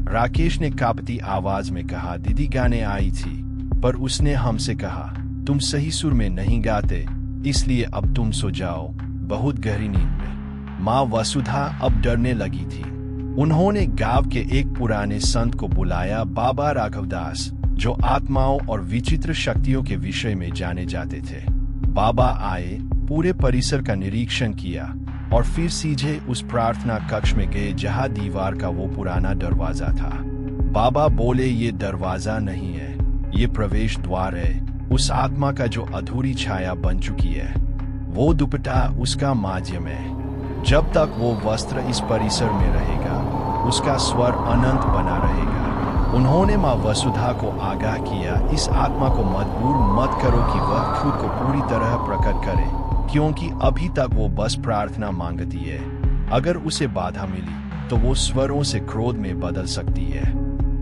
[SPEAKER 1] राकेश ने कांपती आवाज में कहा, दीदी गाने आई थी, पर उसने हमसे कहा तुम सही सुर में नहीं गाते, इसलिए अब तुम सो जाओ बहुत गहरी नींद में। माँ वसुधा अब डरने लगी थी। उन्होंने गांव के एक पुराने संत को बुलाया, बाबा राघवदास, जो आत्माओं और विचित्र शक्तियों के विषय में जाने जाते थे। बाबा आए, पूरे परिसर का निरीक्षण किया और फिर सीधे उस प्रार्थना कक्ष में गए जहां दीवार का वो पुराना दरवाजा था। बाबा बोले, ये दरवाजा नहीं है, ये प्रवेश द्वार है उस आत्मा का जो अधूरी छाया बन चुकी है। वो दुपट्टा उसका माध्यम है। जब तक वो वस्त्र इस परिसर में रहेगा, उसका स्वर अनंत बना रहेगा। उन्होंने माँ वसुधा को आगाह किया, इस आत्मा को मजबूर मत करो कि वह खुद को पूरी तरह प्रकट करे, क्योंकि अभी तक वो बस प्रार्थना मांगती है। अगर उसे बाधा मिली तो वो स्वरों से क्रोध में बदल सकती है।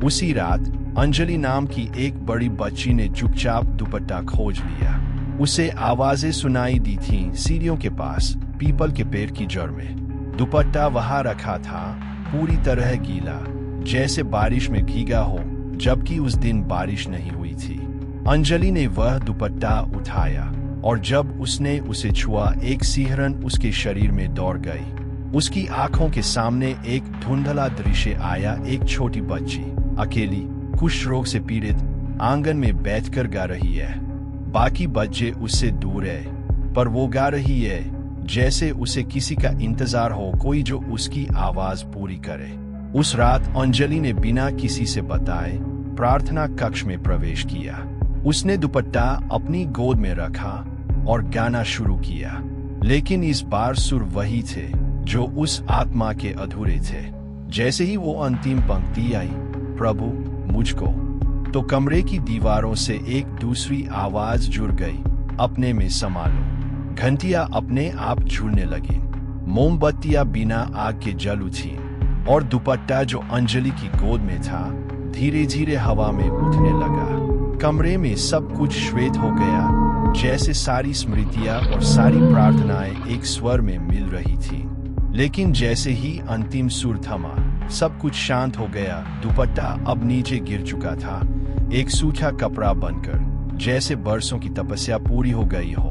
[SPEAKER 1] उसी रात अंजलि नाम की एक बड़ी बच्ची ने चुपचाप दुपट्टा खोज लिया। उसे आवाजें सुनाई दी थीं सीढ़ियों के पास, पीपल के पेड़ की जड़ में। दुपट्टा वहां रखा था, पूरी तरह गीला, जैसे बारिश में भीगा हो, जबकि उस दिन बारिश नहीं हुई थी। अंजलि ने वह दुपट्टा उठाया और जब उसने उसे छुआ, एक सिहरन उसके शरीर में दौड़ गई। उसकी आंखों के सामने एक धुंधला दृश्य आया, एक छोटी बच्ची अकेली, कुष्ठ रोग से पीड़ित, आंगन में बैठकर गा रही है। बाकी बच्चे उससे दूर है, पर वो गा रही है जैसे उसे किसी का इंतजार हो, कोई जो उसकी आवाज पूरी करे। उस रात अंजलि ने बिना किसी से बताए प्रार्थना कक्ष में प्रवेश किया। उसने दुपट्टा अपनी गोद में रखा और गाना शुरू किया, लेकिन इस बार सुर वही थे जो उस आत्मा के अधूरे थे। जैसे ही वो अंतिम पंक्ति आई, प्रभु मुझको, तो कमरे की दीवारों से एक दूसरी आवाज जुड़ गई, अपने में समा लो। घंटियां अपने आप झूलने लगी, मोमबत्तियां बिना आग के जल उठी और दुपट्टा जो अंजलि की गोद में था धीरे धीरे हवा में उठने लगा। कमरे में सब कुछ श्वेत हो गया, जैसे सारी स्मृतियां और सारी प्रार्थनाएं एक स्वर में मिल रही थीं। लेकिन जैसे ही अंतिम सुर थमा, सब कुछ शांत हो गया। दुपट्टा अब नीचे गिर चुका था, एक सूखा कपड़ा बनकर, जैसे बरसों की तपस्या पूरी हो गई हो।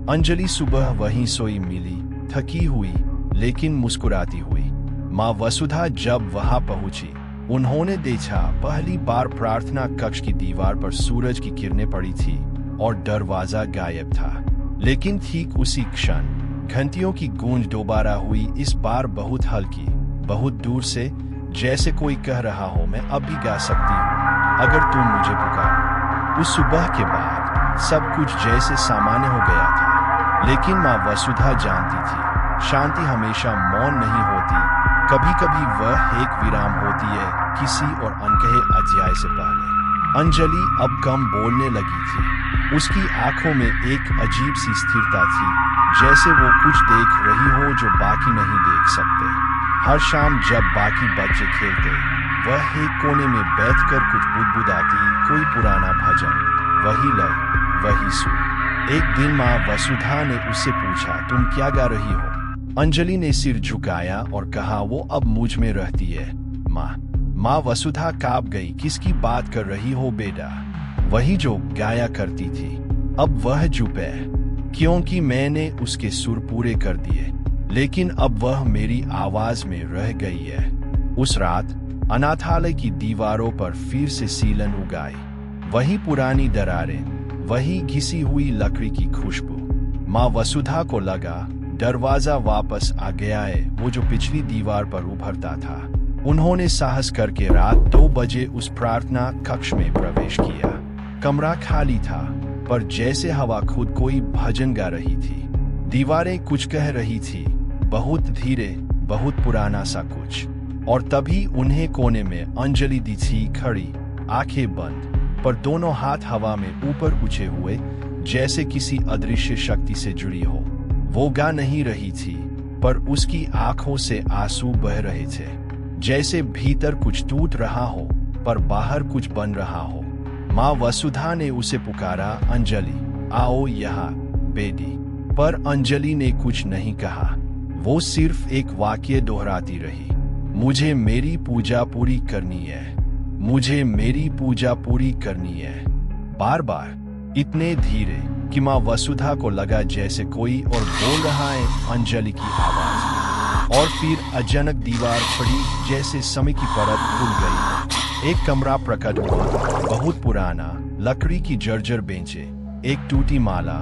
[SPEAKER 1] अंजलि सुबह वहीं सोई मिली, थकी हुई लेकिन मुस्कुराती हुई। माँ वसुधा जब वहां पहुंची, उन्होंने देखा पहली बार प्रार्थना कक्ष की दीवार पर सूरज की किरणें पड़ी थी और दरवाजा गायब था। लेकिन ठीक उसी क्षण घंटियों की गूंज दोबारा हुई, इस बार बहुत हल्की, बहुत दूर से, जैसे कोई कह रहा हो, मैं अब भी गा सकती हूँ अगर तुम मुझे पुकारो। उस सुबह के बाद सब कुछ जैसे सामान्य हो गया था, लेकिन माँ वसुधा जानती थी शांति हमेशा मौन नहीं होती, कभी कभी वह एक विराम होती है किसी और अनकहे अध्याय से पहले। अंजलि अब कम बोलने लगी थी, उसकी आंखों में एक अजीब सी स्थिरता थी, जैसे वो कुछ देख रही हो जो बाकी नहीं देख सकते। हर शाम जब बाकी बच्चे खेलते, वह एक कोने में बैठकर कुछ बुदबुदाती, कोई पुराना भजन, वही लय, वही सुर। एक दिन माँ वसुधा ने उससे पूछा, तुम क्या गा रही हो? अंजलि ने सिर झुकाया और कहा, वो अब मुझ में रहती है माँ वसुधा कांप गई, किसकी बात कर रही हो बेटा? वही जो गाया करती थी। अब वह चुप है, क्योंकि मैंने उसके सुर पूरे कर दिए, लेकिन अब वह मेरी आवाज में रह गई है। उस रात अनाथालय की दीवारों पर फिर से सीलन उगाई, वही पुरानी दरारें, वही घिसी हुई लकड़ी की खुशबू। माँ वसुधा को लगा दरवाजा वापस आ गया है, वो जो पिछली दीवार पर उभरता था। उन्होंने साहस करके रात 2 बजे उस प्रार्थना कक्ष में प्रवेश किया। कमरा खाली था, पर जैसे हवा खुद कोई भजन गा रही थी। दीवारें कुछ कह रही थी, बहुत धीरे, बहुत पुराना सा कुछ। और तभी उन्हें कोने में अंजलि दिखी खड़ी, आंखें बंद, पर दोनों हाथ हवा में ऊपर उठे हुए, जैसे किसी अदृश्य शक्ति से जुड़ी हो। वो गा नहीं रही थी, पर उसकी आंखों से आंसू बह रहे थे, जैसे भीतर कुछ टूट रहा हो पर बाहर कुछ बन रहा हो। माँ वसुधा ने उसे पुकारा, अंजलि आओ यहाँ बेटी। पर अंजलि ने कुछ नहीं कहा। वो सिर्फ एक वाक्य दोहराती रही, मुझे मेरी पूजा पूरी करनी है, मुझे मेरी पूजा पूरी करनी है। बार बार, इतने धीरे कि माँ वसुधा को लगा जैसे कोई और बोल रहा है, अंजलि की आवाज। और फिर अचानक दीवार फटी, जैसे समय की परत खुल गई। एक कमरा प्रकट हुआ, बहुत पुराना, लकड़ी की जर्जर बेंचे, एक टूटी माला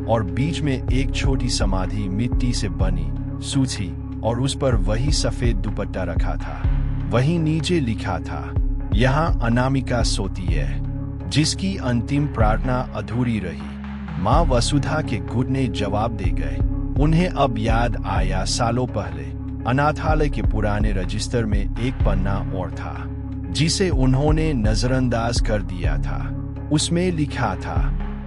[SPEAKER 1] और बीच में एक छोटी समाधि मिट्टी से बनी, सूची, और उस पर वही सफेद दुपट्टा रखा था। वही नीचे लिखा था, यहाँ अनामिका सोती है, जिसकी अंतिम प्रार्थना अधूरी रही। माँ वसुधा के घुटने जवाब दे गए। उन्हें अब याद आया, सालों पहले अनाथालय के पुराने रजिस्टर में एक पन्ना और था, जिसे उन्होंने नजरअंदाज कर दिया था। उसमें लिखा था,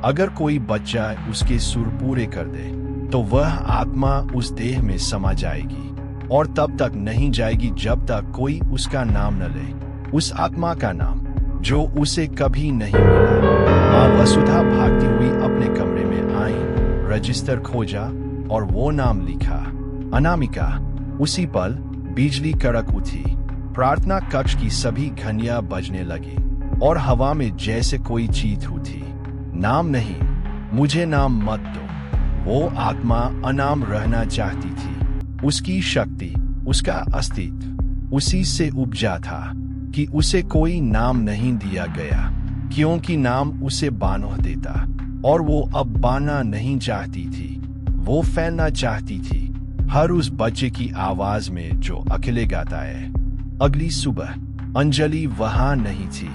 [SPEAKER 1] अगर कोई बच्चा उसके सुर पूरे कर दे तो वह आत्मा उस देह में समा जाएगी, और तब तक नहीं जाएगी जब तक कोई उसका नाम न ले, उस आत्मा का नाम जो उसे कभी नहीं मिला। माँ वसुधा भागती हुई अपने कमरे में आई, रजिस्टर खोजा और वो नाम लिखा, अनामिका। उसी पल बिजली कड़क उठी, प्रार्थना कक्ष की सभी घंटियां बजने लगी और हवा में जैसे कोई चीख उठी, नाम नहीं, मुझे नाम मत दो। वो आत्मा अनाम रहना चाहती थी। उसकी शक्ति, उसका अस्तित्व उसी से उपजा था कि उसे कोई नाम नहीं दिया गया, क्योंकि नाम उसे बांध देता, और वो अब बांधना नहीं चाहती थी, वो फैलना चाहती थी, हर उस बच्चे की आवाज में जो अकेले गाता है। अगली सुबह अंजलि वहां नहीं थी,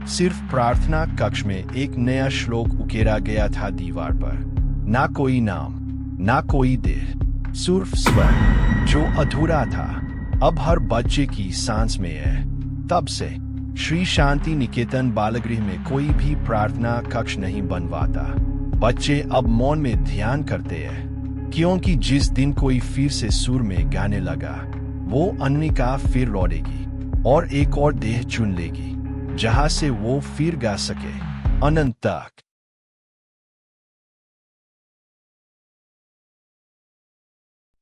[SPEAKER 1] सिर्फ प्रार्थना कक्ष में एक नया श्लोक उकेरा गया था दीवार पर। ना कोई नाम, ना कोई देह, सिर्फ स्वर जो अधूरा था, अब हर बच्चे की सांस में है। तब से श्री शांति निकेतन बालगृह में कोई भी प्रार्थना कक्ष नहीं बनवाता। बच्चे अब मौन में ध्यान करते हैं, क्योंकि जिस दिन कोई फिर से सुर में गाने लगा, वो अनामिका फिर लौटेगी और एक और देह चुन लेगी, जहां से वो फिर गा सके अनंत तक।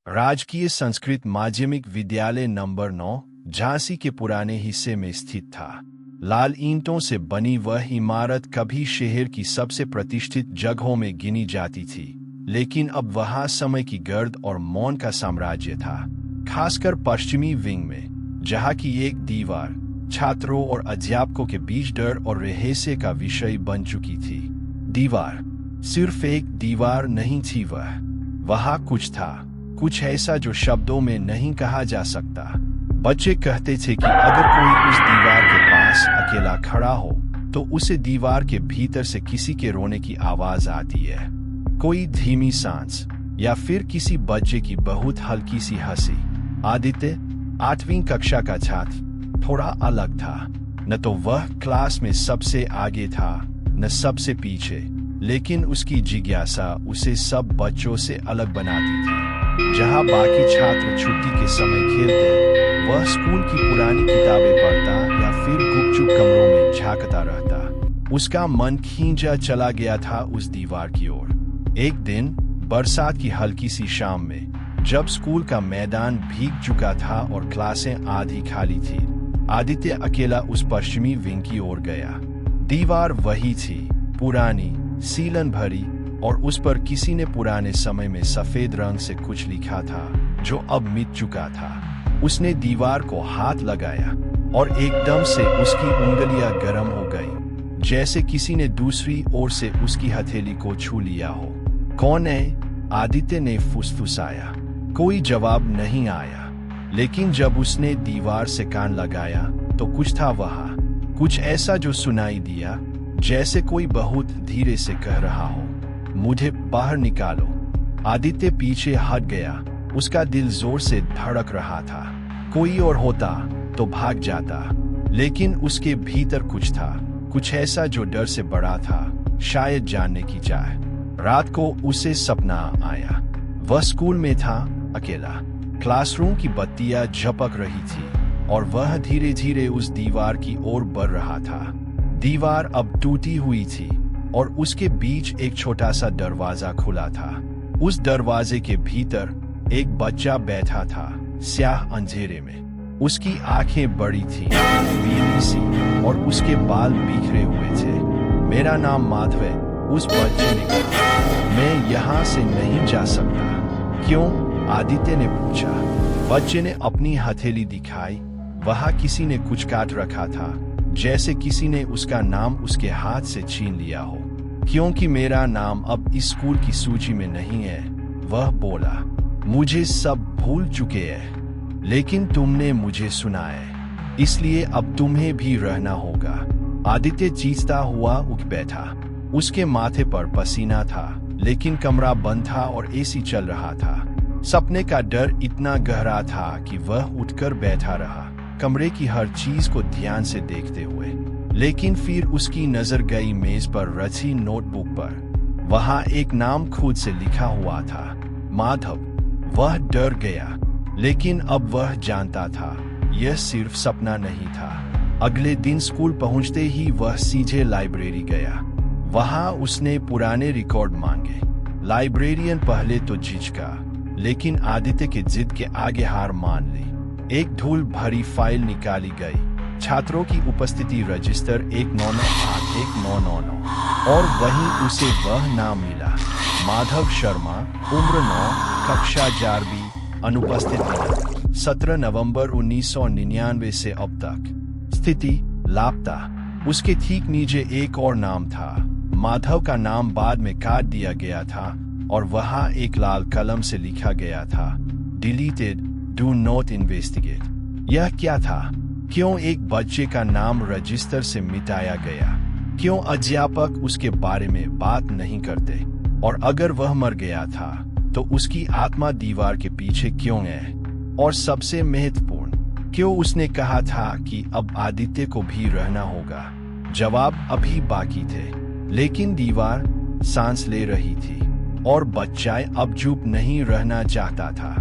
[SPEAKER 1] राजकीय संस्कृत माध्यमिक विद्यालय नंबर 9 झांसी के पुराने हिस्से में स्थित था। लाल ईंटों से बनी वह इमारत कभी शहर की सबसे प्रतिष्ठित जगहों में गिनी जाती थी, लेकिन अब वहां समय की गर्द और मौन का साम्राज्य था, खासकर पश्चिमी विंग में, जहां की एक दीवार छात्रों और अध्यापकों के बीच डर और रहस्य का विषय बन चुकी थी। दीवार सिर्फ एक दीवार नहीं थी, वहां कुछ था, कुछ ऐसा जो शब्दों में नहीं कहा जा सकता। बच्चे कहते थे कि अगर कोई उस दीवार के पास अकेला खड़ा हो तो उसे दीवार के भीतर से किसी के रोने की आवाज आती है, कोई धीमी सांस, या फिर किसी बच्चे की बहुत हल्की सी हंसी। आदित्य 8वीं कक्षा का छात्र थोड़ा अलग था, न तो वह क्लास में सबसे आगे था न सबसे पीछे, लेकिन उसकी जिज्ञासा उसे सब बच्चों से अलग बनाती थी। जहां बाकी छात्र छुट्टी के समय खेलते, वह स्कूल की पुरानी किताबें पढ़ता या फिर गुपचुप कमरों में झांकता रहता। उसका मन खींचा चला गया था उस दीवार की ओर। एक दिन बरसात की हल्की सी शाम में, जब स्कूल का मैदान भीग चुका था और क्लासें आधी खाली थी, आदित्य अकेला उस पश्चिमी विंग की ओर गया। दीवार वही थी, पुरानी, सीलन भरी, और उस पर किसी ने पुराने समय में सफेद रंग से कुछ लिखा था जो अब मिट चुका था। उसने दीवार को हाथ लगाया और एकदम से उसकी उंगलियां गर्म हो गई, जैसे किसी ने दूसरी ओर से उसकी हथेली को छू लिया हो। कौन है? आदित्य ने फुसफुसाया। कोई जवाब नहीं आया, लेकिन जब उसने दीवार से कान लगाया तो कुछ था वहां, कुछ ऐसा जो सुनाई दिया, जैसे कोई बहुत धीरे से कह रहा हो, मुझे बाहर निकालो। आदित्य पीछे हट गया, उसका दिल जोर से धड़क रहा था। कोई और होता तो भाग जाता, लेकिन उसके भीतर कुछ था, कुछ ऐसा जो डर से बड़ा था, शायद जानने की चाह। रात को उसे सपना आया। वह स्कूल में था, अकेला। क्लासरूम की बत्तियां झपक रही थी और वह धीरे धीरे उस दीवार की ओर बढ़ रहा था। दीवार अब टूटी हुई थी और उसके बीच एक छोटा सा दरवाजा खुला था। उस दरवाजे के भीतर एक बच्चा बैठा था, स्याह अंधेरे में। उसकी आंखें बड़ी थीं, पीली सी, और उसके बाल बिखरे हुए थे। मेरा नाम माधव है, उस बच्चे ने कहा। मैं यहाँ से नहीं जा सकता। क्यों? आदित्य ने पूछा। बच्चे ने अपनी हथेली दिखाई। वहाँ किसी ने कुछ काट रखा था, जैसे किसी ने उसका नाम उसके हाथ से छीन लिया हो। क्योंकि मेरा नाम अब इस स्कूल की सूची में नहीं है, वह बोला। मुझे सब भूल चुके हैं, लेकिन तुमने मुझे सुना है, इसलिए अब तुम्हें भी रहना होगा। आदित्य चीखता हुआ उठ बैठा। उसके माथे पर पसीना था, लेकिन कमरा बंद था और एसी चल रहा था। सपने का डर इतना गहरा था कि वह उठकर बैठा रहा, कमरे की हर चीज को ध्यान से देखते हुए। लेकिन फिर उसकी नजर गई मेज पर रची नोटबुक पर। वहां एक नाम खुद से लिखा हुआ था, माधव। वह डर गया, लेकिन अब वह जानता था यह सिर्फ सपना नहीं था। अगले दिन स्कूल पहुंचते ही वह सीधे लाइब्रेरी गया। वहां उसने पुराने रिकॉर्ड मांगे। लाइब्रेरियन पहले तो झिझका, लेकिन आदित्य के जिद के आगे हार मान ली। एक धूल भरी फाइल निकाली गई। छात्रों की उपस्थिति रजिस्टर 1998-1999, और वहीं उसे वह नाम मिला, माधव शर्मा, उम्र 9, कक्षा 11वीं, अनुपस्थित दिनांक 17 नवंबर 1999 से अब तक। स्थिति लापता। उसके ठीक नीचे एक और नाम था। माधव का नाम बाद में काट दिया गया था और वहां एक लाल कलम से लिखा गया था, डिलीटेड, डू नॉट इन्वेस्टिगेट। यह क्या था? क्यों एक बच्चे का नाम रजिस्टर से मिटाया गया? क्यों अध्यापक उसके बारे में बात नहीं करते? और अगर वह मर गया था, तो उसकी आत्मा दीवार के पीछे क्यों है? और सबसे महत्वपूर्ण, क्यों उसने कहा था कि अब आदित्य को भी रहना होगा? जवाब अभी बाकी थे, लेकिन दीवार सांस ले रही थी और बच्चा अब चुप नहीं रहना चाहता था।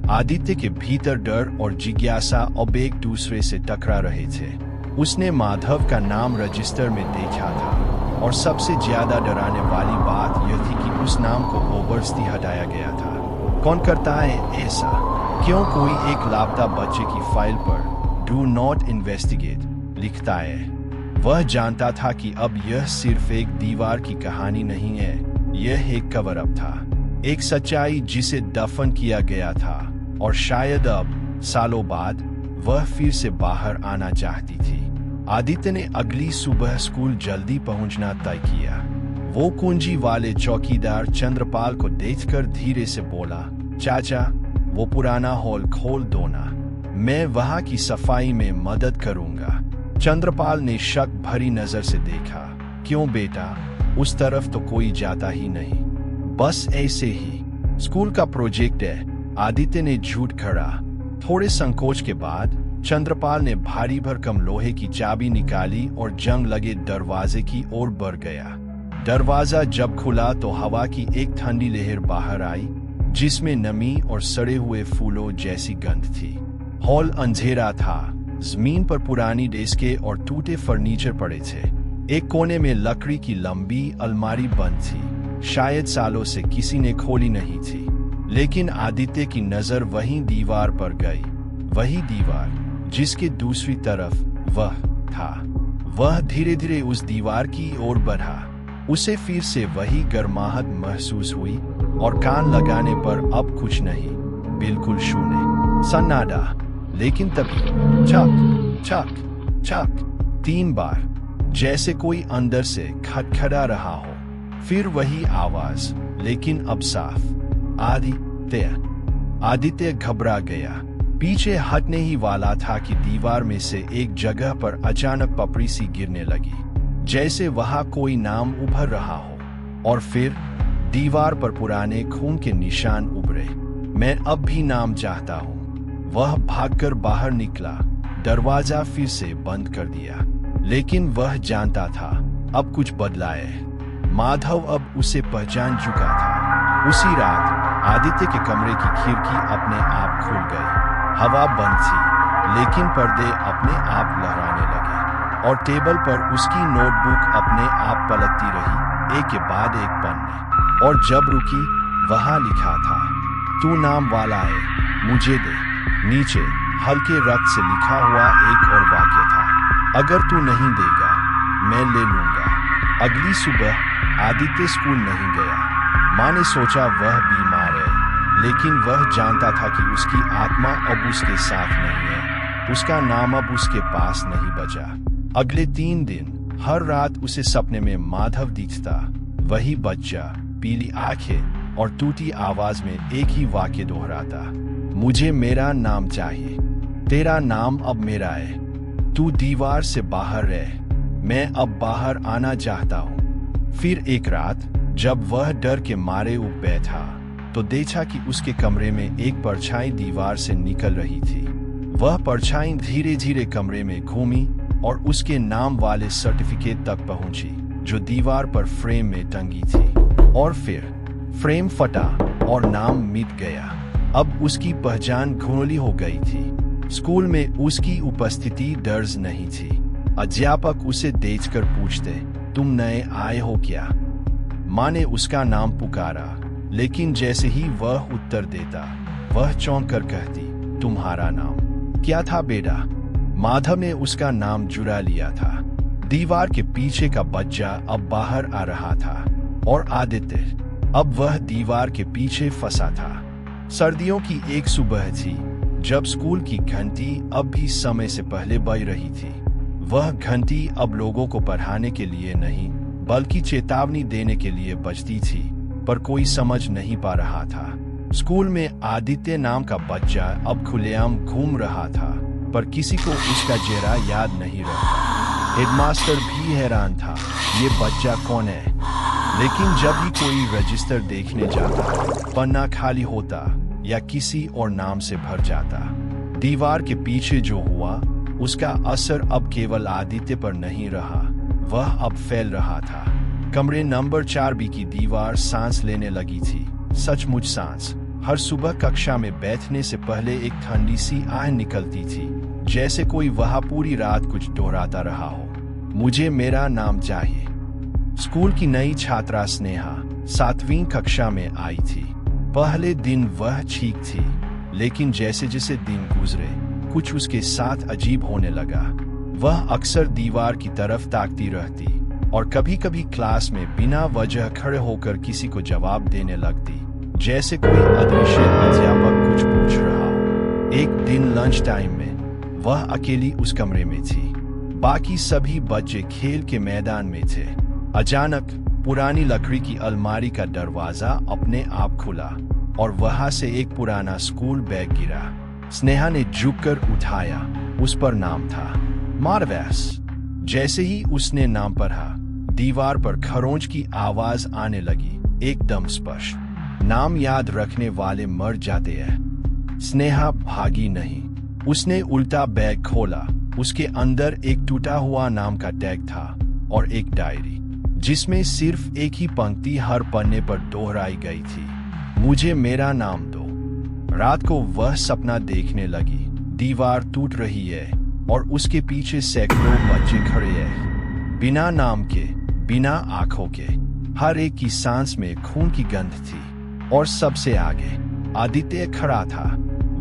[SPEAKER 1] आदित्य के भीतर डर और जिज्ञासा अब एक दूसरे से टकरा रहे थे। उसने माधव का नाम रजिस्टर में देखा था, और सबसे ज्यादा डराने वाली बात यह थी कि उस नाम को ओवरस्ती हटाया गया था। कौन करता है ऐसा? क्यों कोई एक लापता बच्चे की फाइल पर डू नॉट इन्वेस्टिगेट लिखता है? वह जानता था कि अब यह सिर्फ एक दीवार की कहानी नहीं है, यह एक कवर अप था, एक सच्चाई जिसे दफन किया गया था, और शायद अब सालों बाद वह फिर से बाहर आना चाहती थी। आदित्य ने अगली सुबह स्कूल जल्दी पहुंचना तय किया। वो कुंजी वाले चौकीदार चंद्रपाल को देखकर धीरे से बोला, चाचा, वो पुराना हॉल खोल दो ना, मैं वहां की सफाई में मदद करूंगा। चंद्रपाल ने शक भरी नजर से देखा। क्यों बेटा? उस तरफ तो कोई जाता ही नहीं। बस ऐसे ही, स्कूल का प्रोजेक्ट है, आदित्य ने झूठ खड़ा। थोड़े संकोच के बाद चंद्रपाल ने भारी भरकम लोहे की चाबी निकाली और जंग लगे दरवाजे की ओर बढ़ गया। दरवाजा जब खुला तो हवा की एक ठंडी लहर बाहर आई, जिसमें नमी और सड़े हुए फूलों जैसी गंध थी। हॉल अंधेरा था। जमीन पर पुरानी डेस्कें और टूटे फर्नीचर पड़े थे। एक कोने में लकड़ी की लंबी अलमारी बंद थी, शायद सालों से किसी ने खोली नहीं थी। लेकिन आदित्य की नजर वहीं दीवार पर गई, वही दीवार जिसके दूसरी तरफ वह था। वह धीरे धीरे उस दीवार की ओर बढ़ा। उसे फिर से वही गर्माहट महसूस हुई, और कान लगाने पर अब कुछ नहीं, बिल्कुल शून्य, सन्नाटा। लेकिन तभी छक छक छक 3 बार, जैसे कोई अंदर से खटखटा रहा हो। फिर वही आवाज, लेकिन अब साफ। आदित्य घबरा गया। पीछे हटने ही वाला था कि दीवार में से एक जगह पर अचानक पपड़ी सी गिरने लगी, जैसे वहां कोई नाम उभर रहा हो। और फिर दीवार पर पुराने खून के निशान उभरे। मैं अब भी नाम चाहता हूँ। वह भागकर बाहर निकला, दरवाजा फिर से बंद कर दिया। लेकिन वह जानता था अब कुछ बदला है। माधव अब उसे पहचान चुका था। उसी रात आदित्य के कमरे की खिड़की अपने आप खुल गई। हवा बंद थी, लेकिन पर्दे अपने आप लहराने लगे और टेबल पर उसकी नोटबुक अपने आप पलटती रही, एक के बाद एक पन्ने। और जब रुकी, वहां लिखा था, तू नाम वाला है, मुझे दे। नीचे हल्के रक्त से लिखा हुआ एक और वाक्य था, अगर तू नहीं देगा मैं ले लूंगा। अगली सुबह आदित्य स्कूल नहीं गया। माँ ने सोचा वह बीमार है, लेकिन वह जानता था कि उसकी आत्मा अब उसके साथ नहीं है। उसका नाम अब उसके पास नहीं बचा। अगले 3 दिन हर रात उसे सपने में माधव दिखता, वही बच्चा, पीली आंखें और टूटी आवाज में एक ही वाक्य दोहराता, मुझे मेरा नाम चाहिए, तेरा नाम अब मेरा है, तू दीवार से बाहर रह, मैं अब बाहर आना चाहता हूँ। फिर एक रात जब वह डर के मारे उठ बैठा तो देखा कि उसके कमरे में एक परछाई दीवार से निकल रही थी। वह परछाई धीरे धीरे कमरे में घूमी और उसके नाम वाले सर्टिफिकेट तक पहुंची जो दीवार पर फ्रेम में टंगी थी। और फिर फ्रेम फटा और नाम मिट गया। अब उसकी पहचान धुंधली हो गई थी। स्कूल में उसकी उपस्थिति दर्ज नहीं थी। अध्यापक उसे देखकर पूछते, तुम नए आए हो क्या? माँ ने उसका नाम पुकारा, लेकिन जैसे ही वह उत्तर देता, वह चौंक कर कहती, तुम्हारा नाम क्या था बेटा? माधव ने उसका नाम चुरा लिया था। दीवार के पीछे का बच्चा अब बाहर आ रहा था और आदित्य अब वह दीवार के पीछे फंसा था। सर्दियों की एक सुबह थी जब स्कूल की घंटी अब भी समय से पहले बज रही थी। वह घंटी अब लोगों को पढ़ाने के लिए नहीं बल्कि चेतावनी देने के लिए बजती थी, पर कोई समझ नहीं पा रहा था। स्कूल में आदित्य नाम का बच्चा अब खुलेआम घूम रहा था, पर किसी को उसका चेहरा याद नहीं रहा। हेडमास्टर भी हैरान था, ये बच्चा कौन है? लेकिन जब भी कोई रजिस्टर देखने जाता, पन्ना खाली होता या किसी और नाम से भर जाता। दीवार के पीछे जो हुआ उसका असर अब केवल आदित्य पर नहीं रहा, वह अब फैल रहा था। कमरे नंबर 4B की दीवार सांस लेने लगी थी, सचमुच सांस। हर सुबह कक्षा में बैठने से पहले एक ठंडी सी आह निकलती थी, जैसे कोई वहां पूरी रात कुछ दोहराता रहा हो, मुझे मेरा नाम चाहिए। स्कूल की नई छात्रा स्नेहा 7वीं कक्षा में आई थी। पहले दिन वह ठीक थी, लेकिन जैसे जैसे दिन गुजरे कुछ उसके साथ अजीब होने लगा। वह अक्सर दीवार की तरफ ताकती रहती और कभी कभी क्लास में बिना वजह खड़े होकर किसी को जवाब देने लगती, जैसे कोई अदृश्य अध्यापक कुछ पूछ रहा हो। एक दिन लंच टाइम में वह अकेली उस कमरे में थी। बाकी सभी बच्चे खेल के मैदान में थे। अचानक पुरानी लकड़ी की अलमारी का दरवाजा अपने आप खुला और वहां से एक पुराना स्कूल बैग गिरा। स्नेहा ने झुककर उठाया, उस पर नाम था मार्वेस। जैसे ही उसने नाम पढ़ा, दीवार पर खरोंच की आवाज आने लगी, एकदम स्पष्ट, नाम याद रखने वाले मर जाते हैं। स्नेहा भागी नहीं, उसने उल्टा बैग खोला। उसके अंदर एक टूटा हुआ नाम का टैग था और एक डायरी जिसमें सिर्फ एक ही पंक्ति हर पन्ने पर दोहराई गई थी, मुझे मेरा नाम दो। रात को वह सपना देखने लगी, दीवार टूट रही है और उसके पीछे सैकड़ों बच्चे खड़े हैं, बिना नाम के, बिना आंखों के। हर एक की सांस में खून की गंध थी और सबसे आगे आदित्य खड़ा था।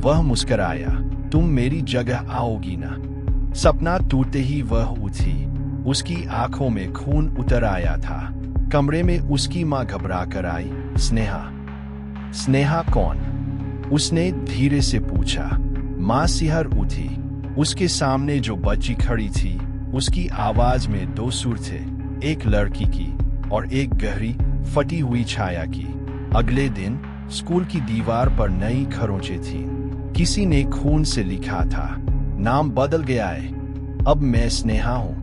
[SPEAKER 1] वह मुस्कुराया, तुम मेरी जगह आओगी ना? सपना टूटते ही वह उठी, उसकी आंखों में खून उतर आया था। कमरे में उसकी माँ घबरा कर आई, स्नेहा। स्नेहा कौन? उसने धीरे से पूछा। माँ सिहर उठी। उसके सामने जो बच्ची खड़ी थी, उसकी आवाज में 2 सुर थे, एक लड़की की और एक गहरी फटी हुई छाया की। अगले दिन स्कूल की दीवार पर नई खरोंचें थीं। किसी ने खून से लिखा था, नाम बदल गया है, अब मैं स्नेहा हूँ।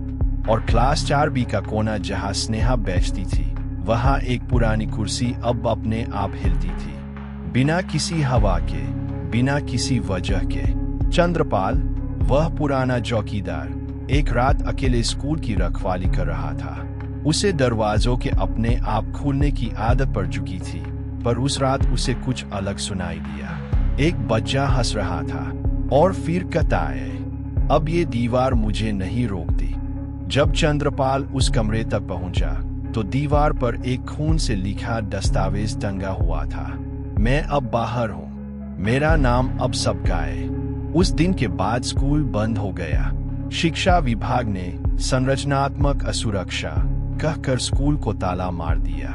[SPEAKER 1] और क्लास 4B का कोना जहाँ स्नेहा बैठती थी, वहाँ एक पुरानी कुर्सी अब अपने आप हिलती थी, बिना किसी हवा के, बिना किसी वजह के। चंद्रपाल, वह पुराना चौकीदार, एक रात अकेले स्कूल की रखवाली कर रहा था। उसे दरवाजों के अपने आप खुलने की आदत पड़ चुकी थी, पर उस रात उसे कुछ अलग सुनाई दिया। एक बच्चा हंस रहा था और फिर कहता है, अब ये दीवार मुझे नहीं रोकती। जब चंद्रपाल उस कमरे तक पहुंचा तो दीवार पर एक खून से लिखा दस्तावेज टंगा हुआ था। मैं अब बाहर हूँ, मेरा नाम अब सबका है। उस दिन के बाद स्कूल बंद हो गया। शिक्षा विभाग ने संरचनात्मक असुरक्षा कहकर स्कूल को ताला मार दिया,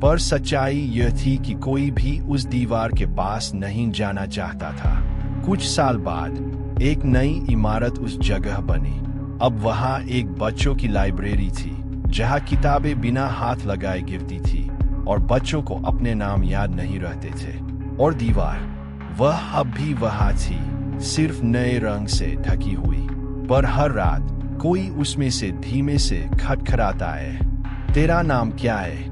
[SPEAKER 1] पर सच्चाई यह थी कि कोई भी उस दीवार के पास नहीं जाना चाहता था। कुछ साल बाद एक नई इमारत उस जगह बनी। अब वहाँ एक बच्चों की लाइब्रेरी थी, जहाँ किताबें बिना हाथ लगाए गिरती थी और बच्चों को अपने नाम याद नहीं रहते थे। और दीवार, वह अब भी वहाँ थी, सिर्फ नए रंग से ढकी हुई। पर हर रात कोई उसमें से धीमे से खटखटाता है, तेरा नाम क्या है?